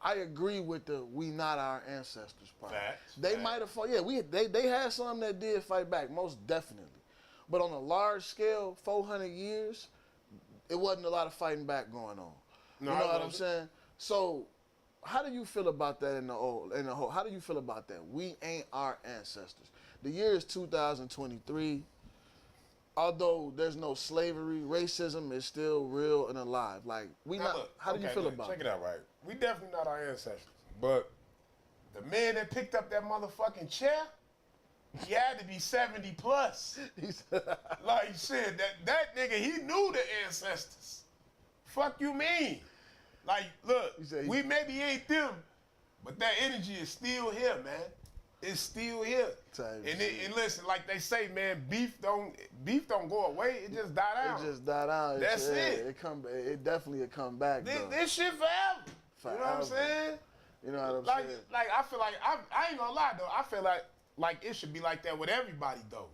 I agree with the "we not our ancestors" part. They might have fought. Yeah, they had some that did fight back, most definitely. But on a large scale, 400 years, it wasn't a lot of fighting back going on. No, you know what I'm saying? So, how do you feel about that in the whole? How do you feel about that? We ain't our ancestors. The year is 2023. Although there's no slavery, racism is still real and alive. Like we now not. Look, how do you feel about Check it? it out, right? We definitely not our ancestors, but the man that picked up that motherfucking chair, he had to be 70 plus. Like shit, that nigga, he knew the ancestors. Fuck you mean? Like, look, we maybe ain't them, but that energy is still here, man. It's still here. And listen, like they say, man, beef don't go away. It just die out. It just died out. That's it. It definitely come back. This shit forever. You know what I'm saying? You know what I'm like, saying? Like I feel like I ain't gonna lie though. I feel like it should be like that with everybody though.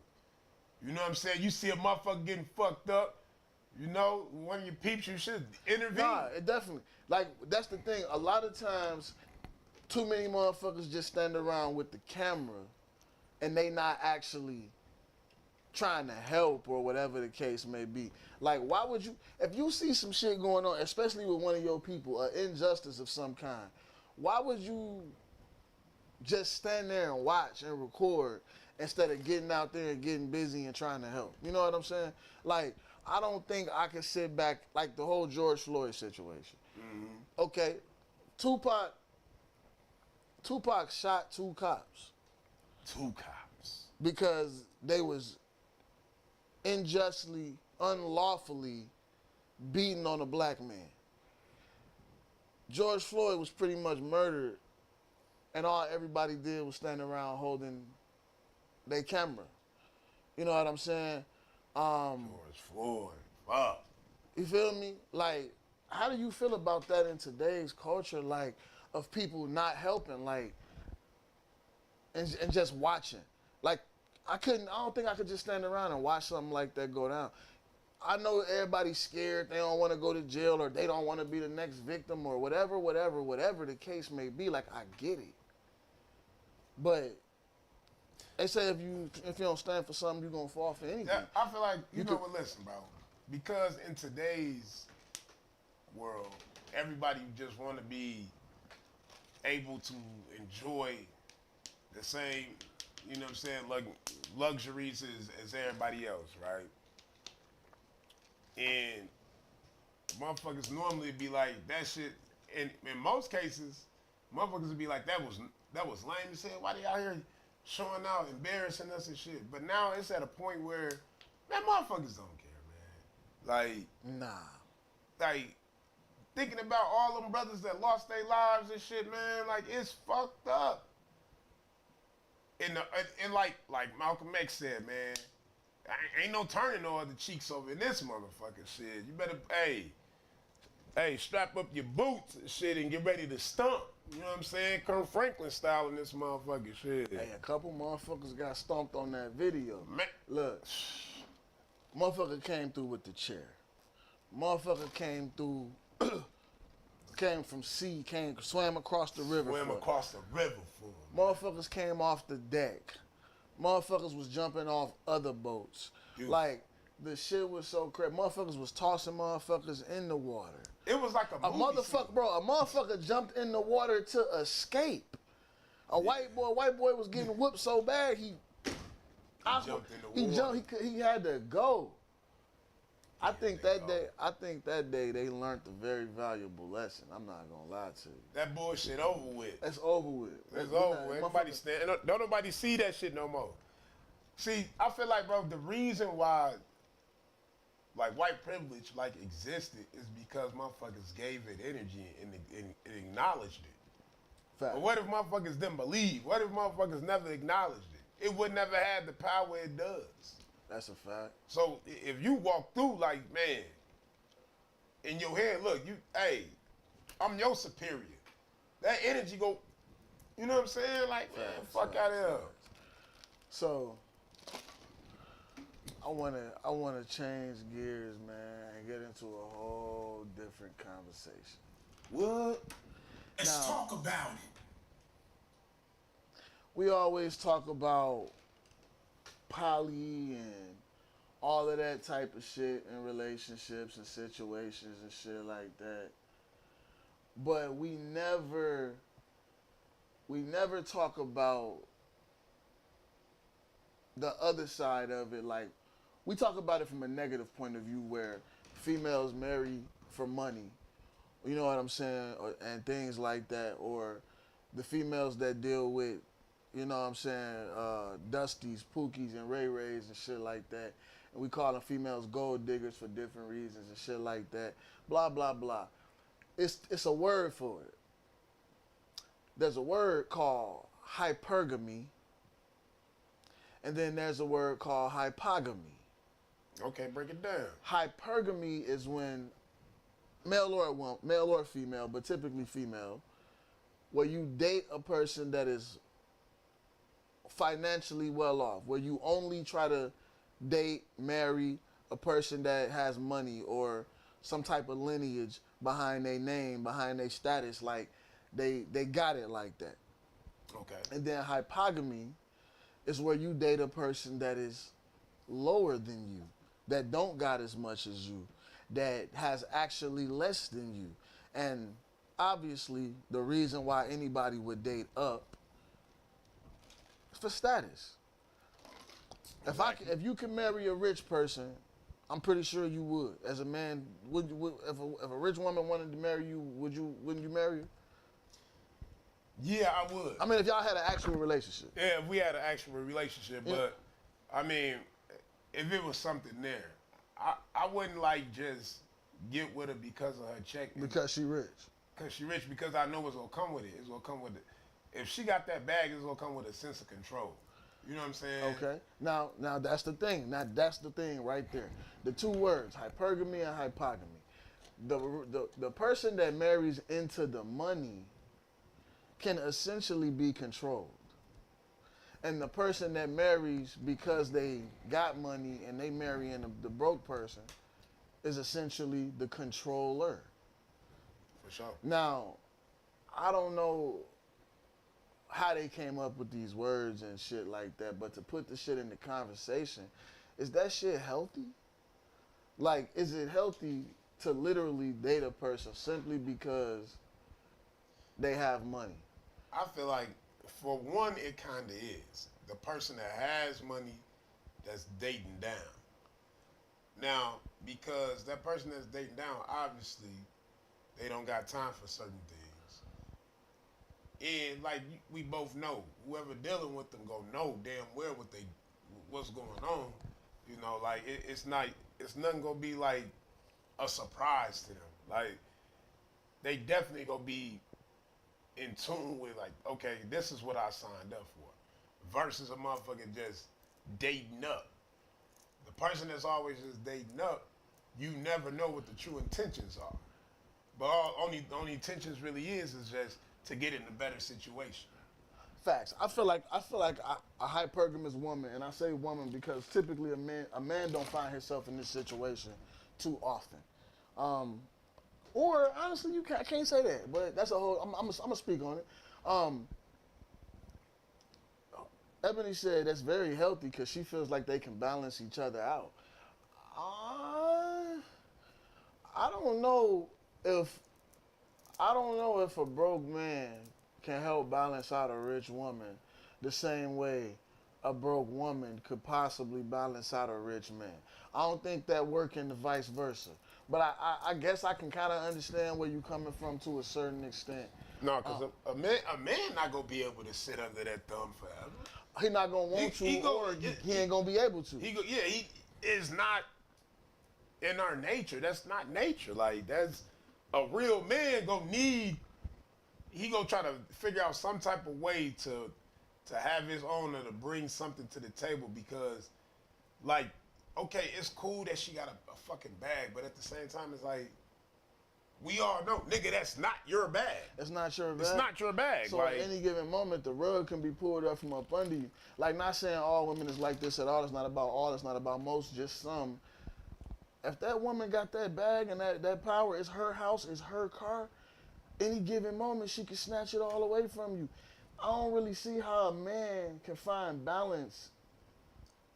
You know what I'm saying? You see a motherfucker getting fucked up, you know, one of your peeps, you should intervene. Nah, it definitely. Like that's the thing. A lot of times, too many motherfuckers just stand around with the camera, and they not actually trying to help or whatever the case may be. Like, why would you, if you see some shit going on, especially with one of your people, an injustice of some kind, why would you just stand there and watch and record instead of getting out there and getting busy and trying to help? You know what I'm saying? Like, I don't think I can sit back, like the whole George Floyd situation. Mm-hmm. Okay, Tupac shot 2 cops. 2 cops. Because they was unjustly, unlawfully beating on a black man. George Floyd was pretty much murdered, and all everybody did was stand around holding their camera. You know what I'm saying? George Floyd, fuck. You feel me? Like, how do you feel about that in today's culture, like, of people not helping, like, and just watching? Like, I don't think I could just stand around and watch something like that go down. I know everybody's scared, they don't want to go to jail, or they don't want to be the next victim, or whatever the case may be. Like, I get it. But they say if you don't stand for something, you're gonna fall for anything. I feel like you know what, listen, bro. Because in today's world, everybody just want to be able to enjoy the same, you know what I'm saying, like luxuries as everybody else, right? And motherfuckers normally be like, that shit, in most cases, motherfuckers would be like, that was lame as hell. Why they out here showing out, embarrassing us and shit? But now it's at a point where, man, motherfuckers don't care, man. Like, Nah. Like, thinking about all them brothers that lost their lives and shit, man, like, it's fucked up. And like Malcolm X said, man, ain't no turning no other cheeks over in this motherfucking shit. You better, hey, strap up your boots and shit and get ready to stomp. You know what I'm saying? Kurt Franklin style in this motherfucking shit. Hey, a couple motherfuckers got stomped on that video. Man. Look, motherfucker came through with the chair. Motherfucker came through, came from sea, swam across the river. Swam across the river for him. Motherfuckers came off the deck. Motherfuckers was jumping off other boats. Dude. Like, the shit was so crazy. Motherfuckers was tossing motherfuckers in the water. It was like a movie scene. A motherfucker jumped in the water to escape. A white boy was getting whooped so bad he jumped in the water. He had to go. I think that day they learned a very valuable lesson. I'm not gonna lie to you. That bullshit over with. It's over with. It's over with. Don't nobody see that shit no more. See, I feel like, bro, the reason why like white privilege like existed is because motherfuckers gave it energy and acknowledged it. Fact. But what if motherfuckers didn't believe? What if motherfuckers never acknowledged it? It would never have the power it does. That's a fact. So if you walk through like, man, in your head, look, hey, I'm your superior. That energy go, you know what I'm saying? Like, man, fuck out of here. So I wanna change gears, man, and get into a whole different conversation. What? Let's talk about it. We always talk about poly and all of that type of shit in relationships and situations and shit like that. But we never talk about the other side of it. Like, we talk about it from a negative point of view where females marry for money, you know what I'm saying, and things like that, or the females that deal with, you know what I'm saying, Dusties, Pookies, and Ray Rays and shit like that. And we call them females gold diggers for different reasons and shit like that. Blah, blah, blah. It's a word for it. There's a word called hypergamy, and then there's a word called hypogamy. Okay, break it down. Hypergamy is when male or female, but typically female, where you date a person that is financially well off, where you only try to date, marry a person that has money or some type of lineage behind their name, behind their status, like they got it like that. Okay. And then hypogamy is where you date a person that is lower than you, that don't got as much as you, that has actually less than you. And obviously the reason why anybody would date up is for status. If you can marry a rich person, I'm pretty sure you would. As a man, if a rich woman wanted to marry you, wouldn't you marry her? Yeah, I would. I mean, if y'all had an actual relationship. Yeah, if we had an actual relationship, but I mean, if it was something there, I wouldn't like just get with her because of her check. Because she rich. Because she rich, because I know what's gonna come with it. It's gonna come with it. If she got that bag, it's gonna come with a sense of control. You know what I'm saying? Okay. Now that's the thing. Now that's the thing right there. The two words, hypergamy and hypogamy. The person that marries into the money can essentially be controlled. And the person that marries because they got money and they marry in the broke person is essentially the controller. For sure. Now, I don't know how they came up with these words and shit like that, but to put the shit in the conversation, is that shit healthy? Like, is it healthy to literally date a person simply because they have money? I feel like, for one, it kind of is. The person that has money that's dating down. Now, because that person that's dating down, obviously, they don't got time for certain things. And like we both know, whoever dealing with them go know damn well what's going on. You know, like it's nothing gonna be like a surprise to them. Like they definitely gonna be in tune with like, okay, this is what I signed up for, versus a motherfucker just dating up. The person that's always just dating up, you never know what the true intentions are. But only intentions really is just to get in a better situation. Facts. I feel like a hypergamous woman, and I say woman because typically a man don't find himself in this situation too often. Or honestly, I can't say that, but that's a whole. I'm gonna speak on it. Ebony said that's very healthy because she feels like they can balance each other out. I don't know if a broke man can help balance out a rich woman the same way a broke woman could possibly balance out a rich man. I don't think that work in the vice versa. But I guess I can kind of understand where you're coming from to a certain extent. No, because a man not gonna be able to sit under that thumb forever. He not gonna want to, or he ain't gonna be able to. He is not in our nature. That's not nature. Like, that's a real man he gonna try to figure out some type of way to have his own or to bring something to the table because, like, okay, it's cool that she got a fucking bag, but at the same time, it's like, we all know, nigga, that's not your bag. It's not your bag. It's not your bag. So like, at any given moment, the rug can be pulled up from up under you. Like, not saying all women is like this at all. It's not about all. It's not about most. Just some. If that woman got that bag and that power, it's her house, it's her car. Any given moment, she can snatch it all away from you. I don't really see how a man can find balance,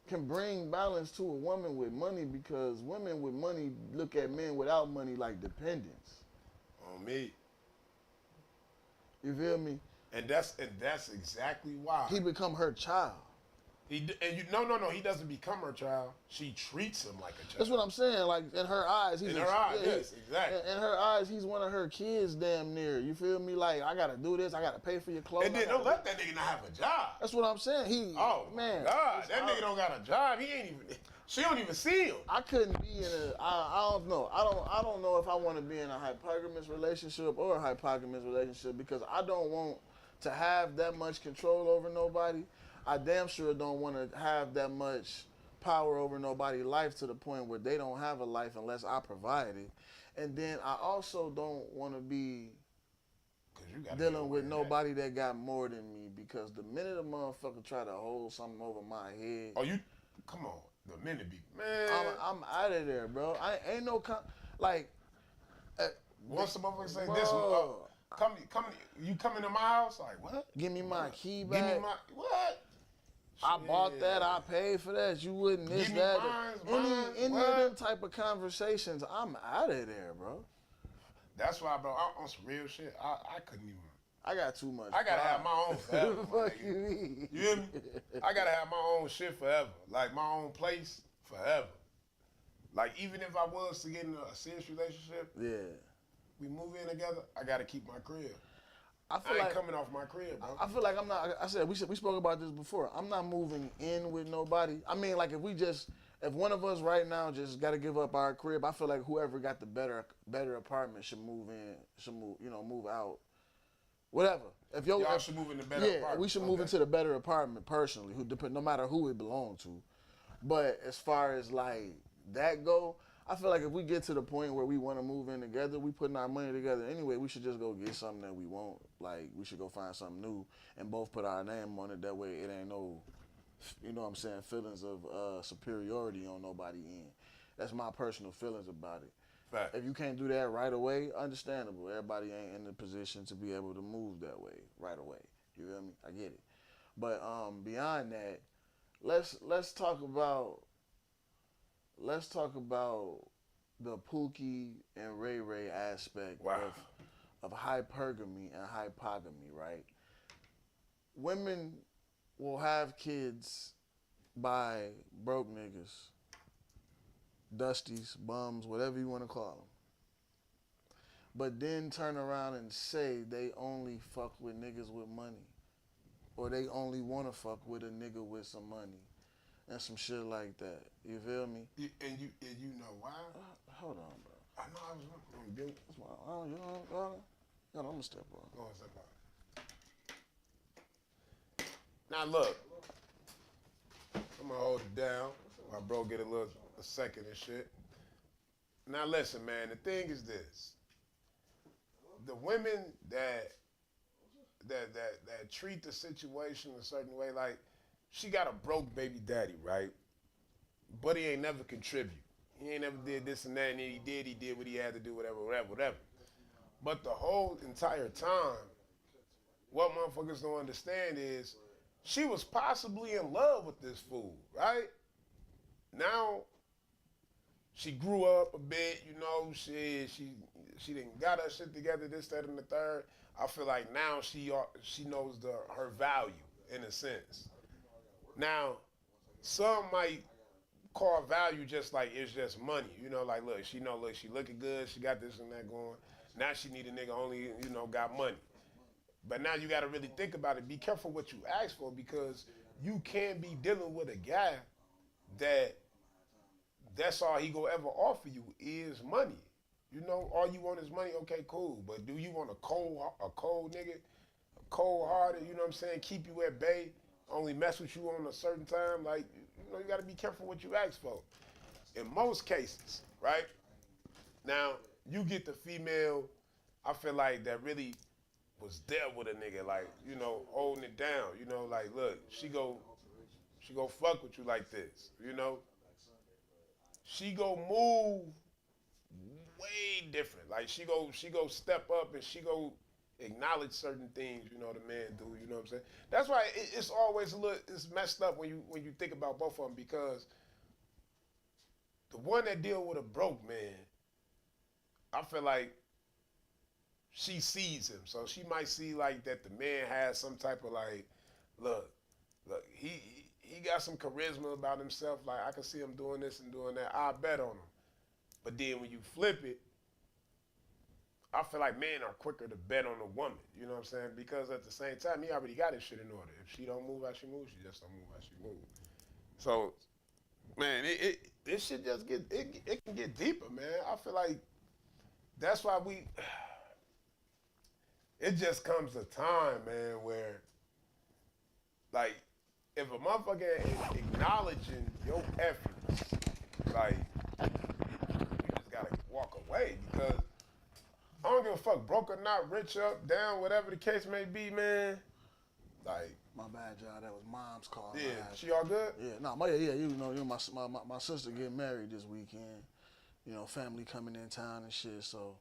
can bring balance to a woman with money, because women with money look at men without money like dependents. on me. You feel me? And that's exactly why. He become her child. No, he doesn't become her child. She treats him like a child. That's what I'm saying. Like, in her eyes, he's yes, exactly. In her eyes, he's one of her kids, damn near. You feel me? Like, I gotta do this. I gotta pay for your clothes. And then don't let that nigga not have a job. That's what I'm saying. Man, God, that nigga don't got a job. He ain't even. She don't even see him. I couldn't be in a. I don't know. I don't know if I want to be in a hypergamous relationship or a hypogamous relationship, because I don't want to have that much control over nobody. I damn sure don't want to have that much power over nobody's life to the point where they don't have a life unless I provide it. And then I also don't want to be dealing with nobody that got more than me, because the minute a motherfucker try to hold something over my head. Oh, you, come on. The minute be, man. I'm out of there, bro. I ain't no, once the motherfucker say this, you come into my house, like, what? Give me my key back. Give me my, what? I bought that. I paid for that. You wouldn't miss that. Any of them type of conversations, I'm out of there, bro. That's why, bro. On some real shit, I couldn't even. I got too much. I gotta have my own forever. Fuck you mean? You hear me? I gotta have my own shit forever. Like, my own place forever. Like, even if I was to get in a serious relationship, yeah, we move in together, I gotta keep my crib. I ain't coming off my crib, bro. I feel like I'm not. I said we spoke about this before. I'm not moving in with nobody. I mean, like, if one of us right now just got to give up our crib, I feel like whoever got the better apartment should move in. Should move, move out. Whatever. If y'all should move in the better apartment. Yeah, we should move into the better apartment personally. No matter who it belongs to. But as far as like that go, I feel like if we get to the point where we want to move in together, we putting our money together anyway, we should just go get something that we want. Like, we should go find something new and both put our name on it. That way it ain't no, you know what I'm saying, feelings of superiority on nobody end. That's my personal feelings about it. Fact. If you can't do that right away, understandable. Everybody ain't in the position to be able to move that way right away. You feel me? I get it. But beyond that, let's talk about the Pookie and Ray Ray aspect of hypergamy and hypogamy, right? Women will have kids by broke niggas, dusties, bums, whatever you want to call them. But then turn around and say they only fuck with niggas with money. Or they only want to fuck with a nigga with some money. And some shit like that. You feel me? And you know why? Hold on, bro. I know I was wondering. I'm gonna step on. Go on, step on. Now look, I'm gonna hold it down. My bro get a second and shit. Now listen, man. The thing is this: the women that treat the situation a certain way, like, she got a broke baby daddy, right? But he ain't never contribute. He ain't never did this and that, and he did what he had to do, whatever. But the whole entire time, what motherfuckers don't understand is she was possibly in love with this fool, right? Now, she grew up a bit, she didn't got her shit together, this, that, and the third. I feel like now she knows her value, in a sense. Now, some might call value just like it's just money. Like, look, she looking good, she got this and that going. Now she need a nigga only, got money. But now you got to really think about it. Be careful what you ask for, because you can be dealing with a guy that that's all he gonna ever offer you is money. You know, all you want is money. Okay, cool. But do you want a cold nigga, a cold hearted? You know what I'm saying? Keep you at bay, only mess with you on a certain time. Like, you know, you got to be careful what you ask for. In most cases, right? Now you get the female. I feel like that really was there with a nigga, like, you know, holding it down. You know, like, look, she go fuck with you like this. You know, she go move way different. Like she go step up and she go acknowledge certain things, you know, the man do, you know what I'm saying? That's why it's always a little, it's messed up when you think about both of them, because the one that deal with a broke man, I feel like she sees him. So she might see like that the man has some type of like, look, he got some charisma about himself. Like I can see him doing this and doing that. I bet on him. But then when you flip it, I feel like men are quicker to bet on a woman. You know what I'm saying? Because at the same time, he already got his shit in order. If she don't move how she moves, she just don't move how she moves. So, man, this shit just it can get deeper, man. I feel like that's why it just comes a time, man, where, like, if a motherfucker ain't acknowledging your efforts, like, you just gotta walk away, because I don't give a fuck, broke or not, rich up, down, whatever the case may be, man. Like, My bad, y'all. That was mom's call. yeah, she all good? Yeah, you know, my sister getting married this weekend. You know, family coming in town and shit. So,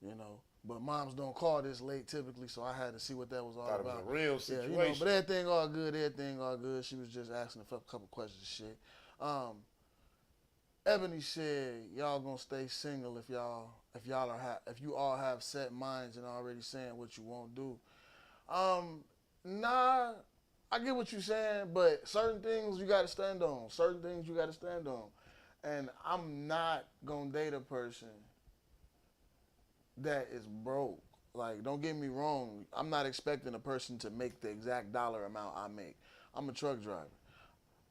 you know, but moms don't call this late typically, so I had to see what that was all Thought about. it was a real situation. Yeah, you know, but everything all good. She was just asking a couple questions and shit. Ebony said y'all gonna stay single if you all have set minds and already saying what you won't do. Nah, I get what you're saying, but certain things you gotta stand on. And I'm not gonna date a person that is broke. Like, don't get me wrong, I'm not expecting a person to make the exact dollar amount I make. I'm a truck driver.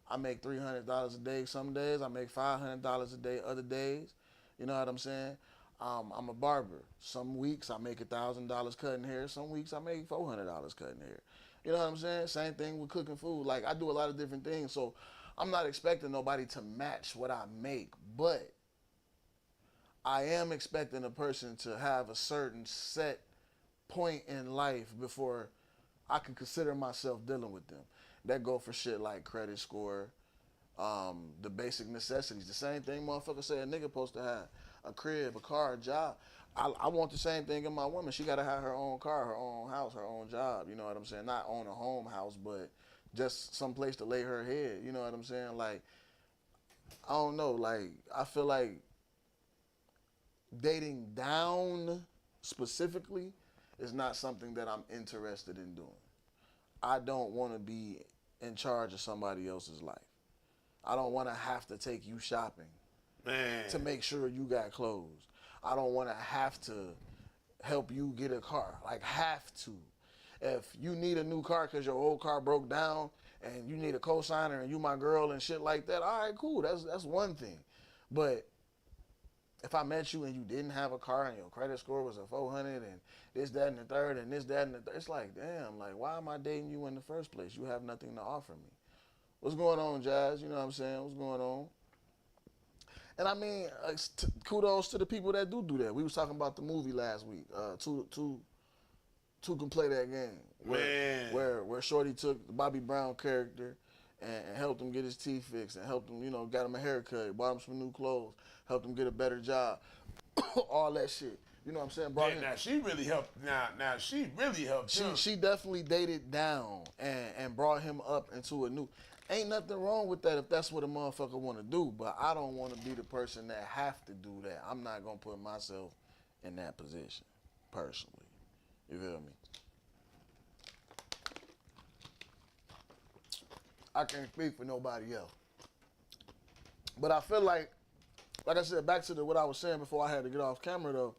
I make $300 a day some days. I make $500 a day other days. You know what I'm saying? I'm a barber. Some weeks I make $1,000 cutting hair. Some weeks I make $400 cutting hair. You know what I'm saying? Same thing with cooking food. Like, I do a lot of different things. So I'm not expecting nobody to match what I make. But I am expecting a person to have a certain set point in life before I can consider myself dealing with them. That go for shit like credit score, the basic necessities. The same thing motherfucker say a nigga supposed to have. A crib, a car, a job. I want the same thing in my woman. She gotta have her own car, her own house, her own job. You know what I'm saying? Not own a home house, but just some place to lay her head. You know what I'm saying? Like, I don't know. Like, I feel like dating down specifically is not something that I'm interested in doing. I don't want to be in charge of somebody else's life. I don't want to have to take you shopping, Man. to make sure you got clothes. I don't want to have to help you get a car. Like, have to. If you need a new car because your old car broke down and you need a co-signer and you my girl and shit like that, all right, cool. That's one thing. But if I met you and you didn't have a car and your credit score was a 400 and this, that, and the third, and this, that, and the third, it's like, damn, like, why am I dating you in the first place? You have nothing to offer me. What's going on, Jazz? You know what I'm saying? What's going on? And I mean, kudos to the people that do that. We was talking about the movie last week. Two can play that game. Where Shorty took the Bobby Brown character and helped him get his teeth fixed and helped him, you know, got him a haircut, bought him some new clothes, helped him get a better job, all that shit. You know what I'm saying? Now she really helped. Now she really helped him. She definitely dated down and brought him up into a new. Ain't nothing wrong with that if that's what a motherfucker want to do, but I don't want to be the person that have to do that. I'm not gonna put myself in that position, personally. You feel me? I can't speak for nobody else. But I feel like I said, back to what I was saying before I had to get off camera though,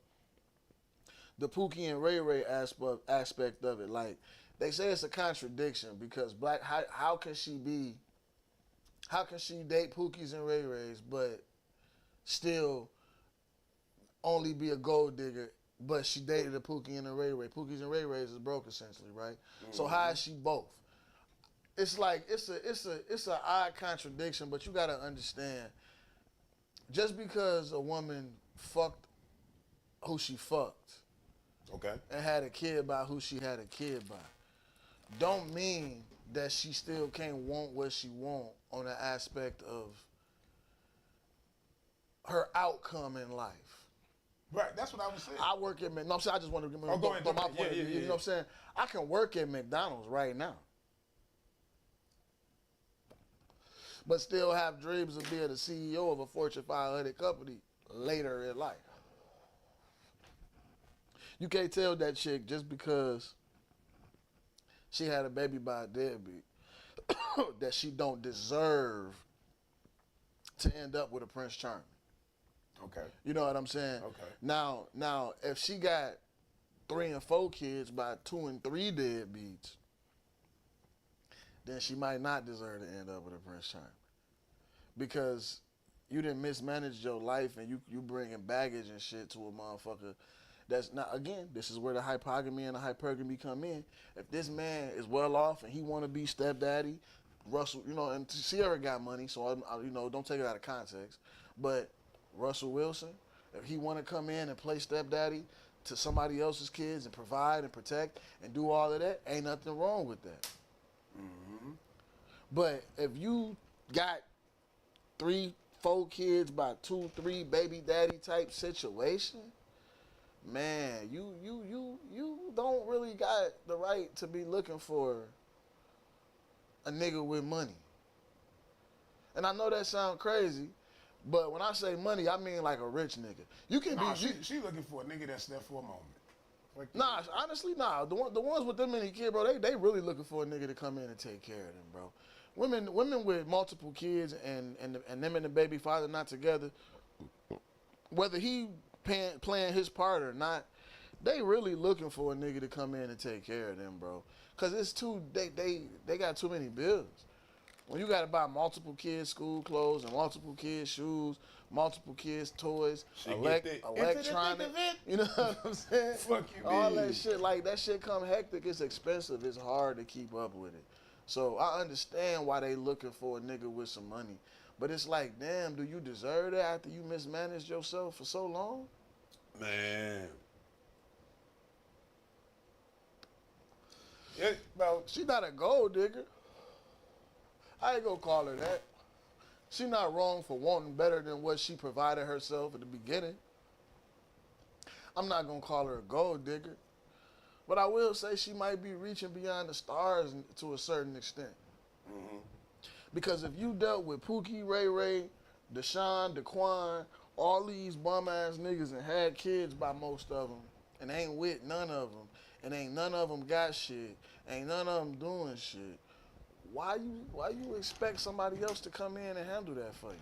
the Pookie and Ray Ray aspect of it, like, they say it's a contradiction because how can she date Pookies and Ray Rays, but still only be a gold digger, but she dated a Pookie and a Ray Ray. Pookies and Ray Rays is broke essentially, right? So how is she both? It's like it's a odd contradiction, but you gotta understand. Just because a woman fucked who she fucked Okay. and had a kid by who she had a kid by, don't mean that she still can't want what she want on the aspect of her outcome in life. Right, that's what I was saying. I work at McDonald's. No, I'm saying I just want to go ahead, throw go my ahead. point of Yeah, view. yeah, You know what I'm saying? I can work at McDonald's right now, but still have dreams of being the CEO of a Fortune 500 company later in life. You can't tell that chick just because she had a baby by a deadbeat that she don't deserve to end up with a Prince Charming. Okay. You know what I'm saying? Okay. Now, if she got 3 and 4 kids by 2 and 3 deadbeats, then she might not deserve to end up with a Prince Charming, because you didn't mismanage your life and you bringing baggage and shit to a motherfucker. That's not, again, this is where the hypergamy and the hypergamy come in. If this man is well off and he want to be stepdaddy, Russell, and Sierra got money, so don't take it out of context. But Russell Wilson, if he want to come in and play stepdaddy to somebody else's kids and provide and protect and do all of that, ain't nothing wrong with that. Mm-hmm. But if you got 3, 4 kids by 2, 3 baby daddy type situation, man, you don't really got the right to be looking for a nigga with money. And I know that sound crazy, but when I say money, I mean like a rich nigga. You can Nah, be. she looking for a nigga that's there for a moment. Like, Nah, honestly, nah. The ones with them many kids, bro, they really looking for a nigga to come in and take care of them, bro. Women with multiple kids and them and the baby father not together, whether he playing his part or not, they really looking for a nigga to come in and take care of them, bro. Cause it's they got too many bills. When you gotta buy multiple kids' school clothes and multiple kids' shoes, multiple kids' toys, electronic, you know what I'm saying? Fuck you, all man. that shit, like that shit come hectic. It's expensive. It's hard to keep up with it. So I understand why they looking for a nigga with some money. But it's like, damn, do you deserve that after you mismanaged yourself for so long? Man. Yeah, bro. She not a gold digger. I ain't gonna call her that. She not wrong for wanting better than what she provided herself at the beginning. I'm not gonna call her a gold digger. But I will say she might be reaching beyond the stars to a certain extent. Mm-hmm. Because if you dealt with Pookie, Ray Ray, Deshaun, Daquan, all these bum-ass niggas and had kids by most of them, and ain't with none of them, and ain't none of them got shit, ain't none of them doing shit, why you expect somebody else to come in and handle that for you?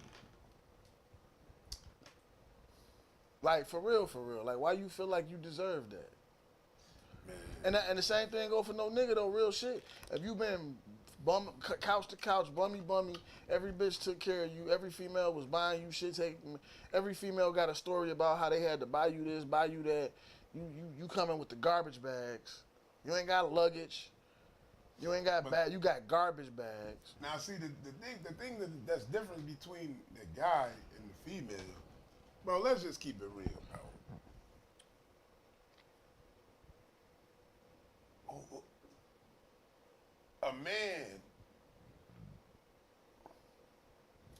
Like, for real. Like, why you feel like you deserve that? And the same thing go for no nigga though, real shit. If you been couch to couch, bummy, every bitch took care of you. Every female was buying you shit. Every female got a story about how they had to buy you this, buy you that. You coming with the garbage bags. You ain't got luggage. You ain't got bag. You got garbage bags. Now see the thing that's different between the guy and the female, bro. Let's just keep it real, bro. A man,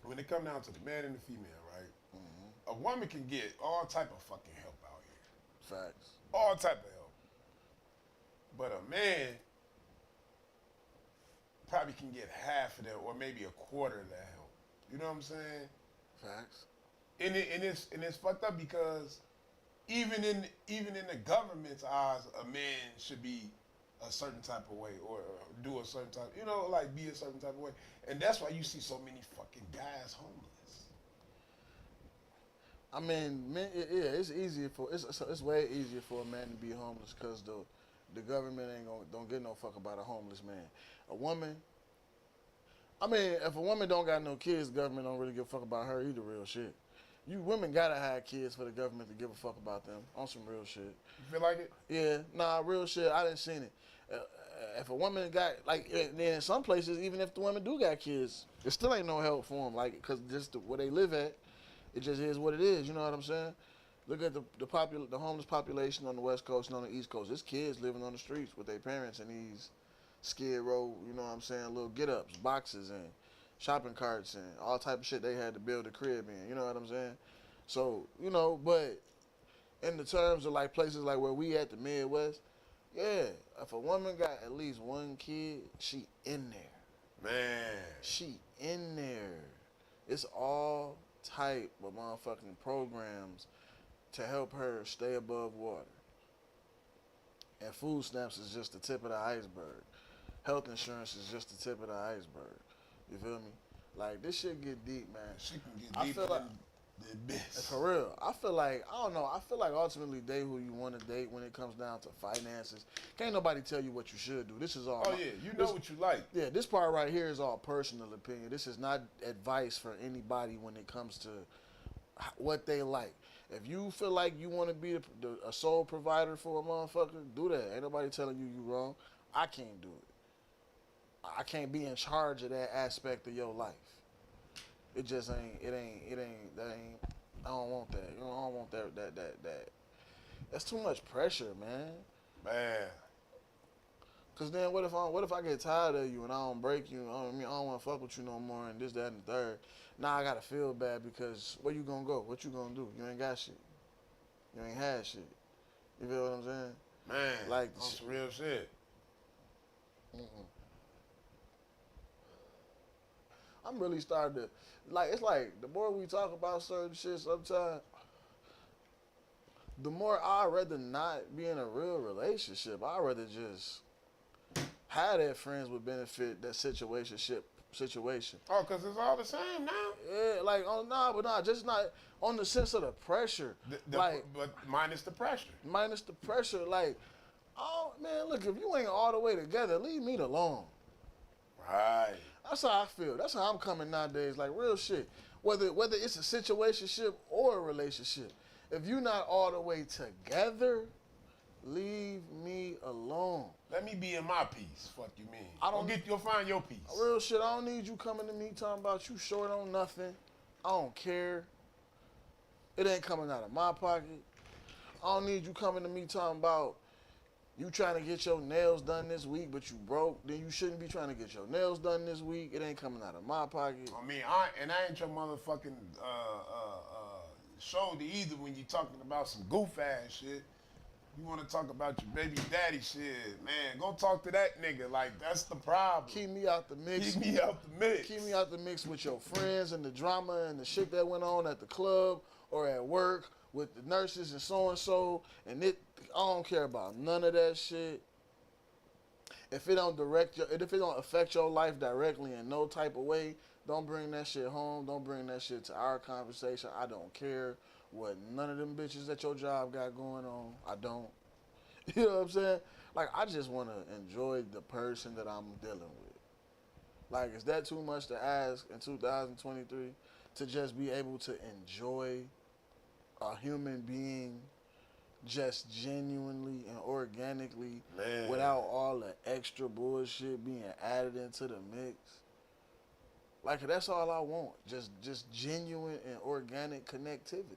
when it come down to the man and the female, right? Mm-hmm. A woman can get all type of fucking help out here. Facts. All type of help. But a man probably can get half of that or maybe a quarter of that help. You know what I'm saying? Facts. And it's fucked up because even in the government's eyes, a man should be a certain type of way or do a certain type, like be a certain type of way. And that's why you see so many fucking guys homeless. I mean, men, it's easier it's way easier for a man to be homeless because the government don't give no fuck about a homeless man. A woman, I mean, if a woman don't got no kids, the government don't really give a fuck about her either, real shit. You women gotta have kids for the government to give a fuck about them on some real shit. You feel like it? Yeah, nah, real shit. I didn't seen it. If a woman got like, then in some places, even if the women do got kids, it still ain't no help for them. Like, cause just where they live at, it just is what it is. You know what I'm saying? Look at the homeless population on the West Coast and on the East Coast. There's kids living on the streets with their parents in these skid row. You know what I'm saying? Little get ups, boxes, and shopping carts and all type of shit they had to build a crib in. You know what I'm saying? So you know, but in the terms of like places like where we at the Midwest, yeah, if a woman got at least one kid, she in there. Man. She in there. It's all type of motherfucking programs to help her stay above water. And food stamps is just the tip of the iceberg. Health insurance is just the tip of the iceberg. You feel me? Like, this shit get deep, man. Shit can get I deep feel like, the abyss. for real, I feel like, I don't know, I feel like ultimately date who you want to date when it comes down to finances. Can't nobody tell you what you should do. This is all. Oh, yeah, you know what you like. Yeah, this part right here is all personal opinion. This is not advice for anybody when it comes to what they like. If you feel like you want to be a sole provider for a motherfucker, do that. Ain't nobody telling you wrong. I can't do it. I can't be in charge of that aspect of your life. It just ain't. I don't want that. You know, I don't want that. That's too much pressure, man. Man. Cause then what if I get tired of you and I don't break you? I don't want to fuck with you no more and this, that, and the third. Now I gotta feel bad because where you gonna go? What you gonna do? You ain't got shit. You ain't had shit. You feel what I'm saying? Man. Like on some real shit. I'm really starting to, like, it's like the more we talk about certain shit sometimes, the more I'd rather not be in a real relationship. I'd rather just have that friends with benefit, that situation. Oh, because it's all the same now? Yeah, like, just not on the sense of the pressure. But minus the pressure. Minus the pressure, like, oh, man, look, if you ain't all the way together, leave me alone. Right. That's how I feel. That's how I'm coming nowadays. Like, real shit. Whether it's a situationship or a relationship, if you're not all the way together, leave me alone. Let me be in my peace. Fuck you mean? You'll find your peace. Real shit. I don't need you coming to me talking about you short on nothing. I don't care. It ain't coming out of my pocket. I don't need you coming to me talking about you trying to get your nails done this week, but you broke. Then you shouldn't be trying to get your nails done this week. It ain't coming out of my pocket. I mean, I ain't your motherfucking shoulder either when you talking about some goof ass shit. You want to talk about your baby daddy shit, man, go talk to that nigga. Like, that's the problem. Keep me out the mix. Keep me out the mix. Keep me out the mix with your friends and the drama and the shit that went on at the club or at work with the nurses and so. And I don't care about none of that shit. If it don't affect your life directly in no type of way, don't bring that shit home. Don't bring that shit to our conversation. I don't care what none of them bitches at your job got going on. I don't. You know what I'm saying? Like, I just want to enjoy the person that I'm dealing with. Like, is that too much to ask in 2023 to just be able to enjoy a human being just genuinely and organically, man, without all the extra bullshit being added into the mix? Like, that's all I want. Just genuine and organic connectivity.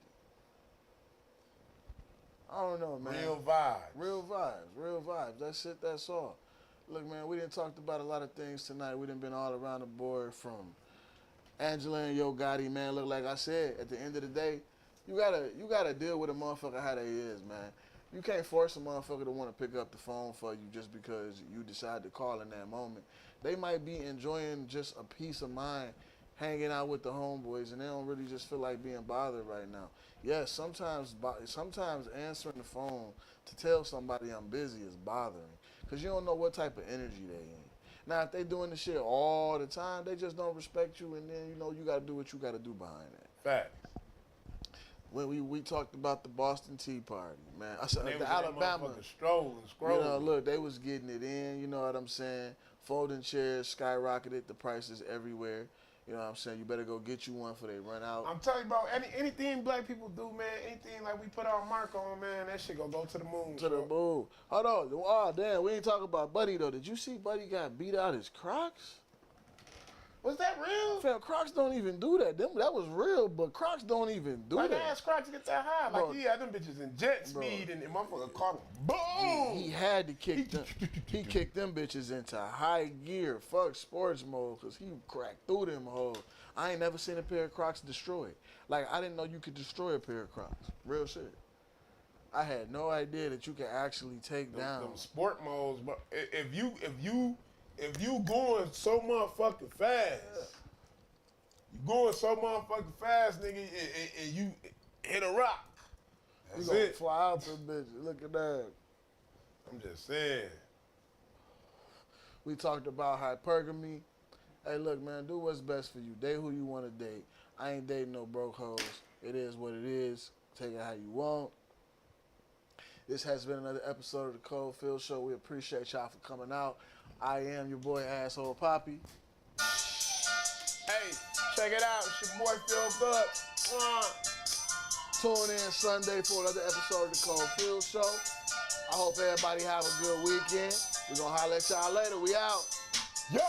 I don't know, man. Real vibes. That's it, that's all. Look, man, we done talked about a lot of things tonight. We done been all around the board from Angela and Yo Gotti, man. Look, like I said, at the end of the day, you gotta deal with a motherfucker how they is, man. You can't force a motherfucker to want to pick up the phone for you just because you decide to call in that moment. They might be enjoying just a peace of mind hanging out with the homeboys, and they don't really just feel like being bothered right now. Yes, sometimes answering the phone to tell somebody I'm busy is bothering, because you don't know what type of energy they in. Now, if they doing the shit all the time, they just don't respect you, and then, you know, you got to do what you got to do behind that. Facts. When we talked about the Boston Tea Party, man. I said the Alabama. Scrolling. You know, look, they was getting it in, you know what I'm saying? Folding chairs skyrocketed, the prices everywhere. You know what I'm saying? You better go get you one before they run out. I'm telling you, bro, anything black people do, man, anything like we put our mark on, man, that shit gonna go to the moon. To the moon. Hold on. Oh, damn, we ain't talking about Buddy, though. Did you see Buddy got beat out his Crocs? Was that real? Fam, Crocs don't even do that. That was real, but Crocs don't even do Like, that. ass Crocs get that high. Bro. Like, he had them bitches in jet speed, and the motherfucker caught him. Boom! He had to kick them. He kicked them bitches into high gear. Fuck sports mode, because he cracked through them hoes. I ain't never seen a pair of Crocs destroyed. Like, I didn't know you could destroy a pair of Crocs. Real shit. I had no idea that you could actually take down. Them sport modes, but if you going so motherfucking fast, you going so motherfucking fast, nigga, and you hit a rock. You That's gonna it. fly out them bitches. Look at that. I'm just saying. We talked about hypergamy. Hey, look, man, do what's best for you. Date who you want to date. I ain't dating no broke hoes. It is what it is. Take it how you want. This has been another episode of the Cold Field Show. We appreciate y'all for coming out. I am your boy, Asshole Poppy. Hey, check it out. It's your boy Phil Buck. Tune in Sunday for another episode of the Cold Field Show. I hope everybody have a good weekend. We're going to holler at y'all later. We out. Yeah.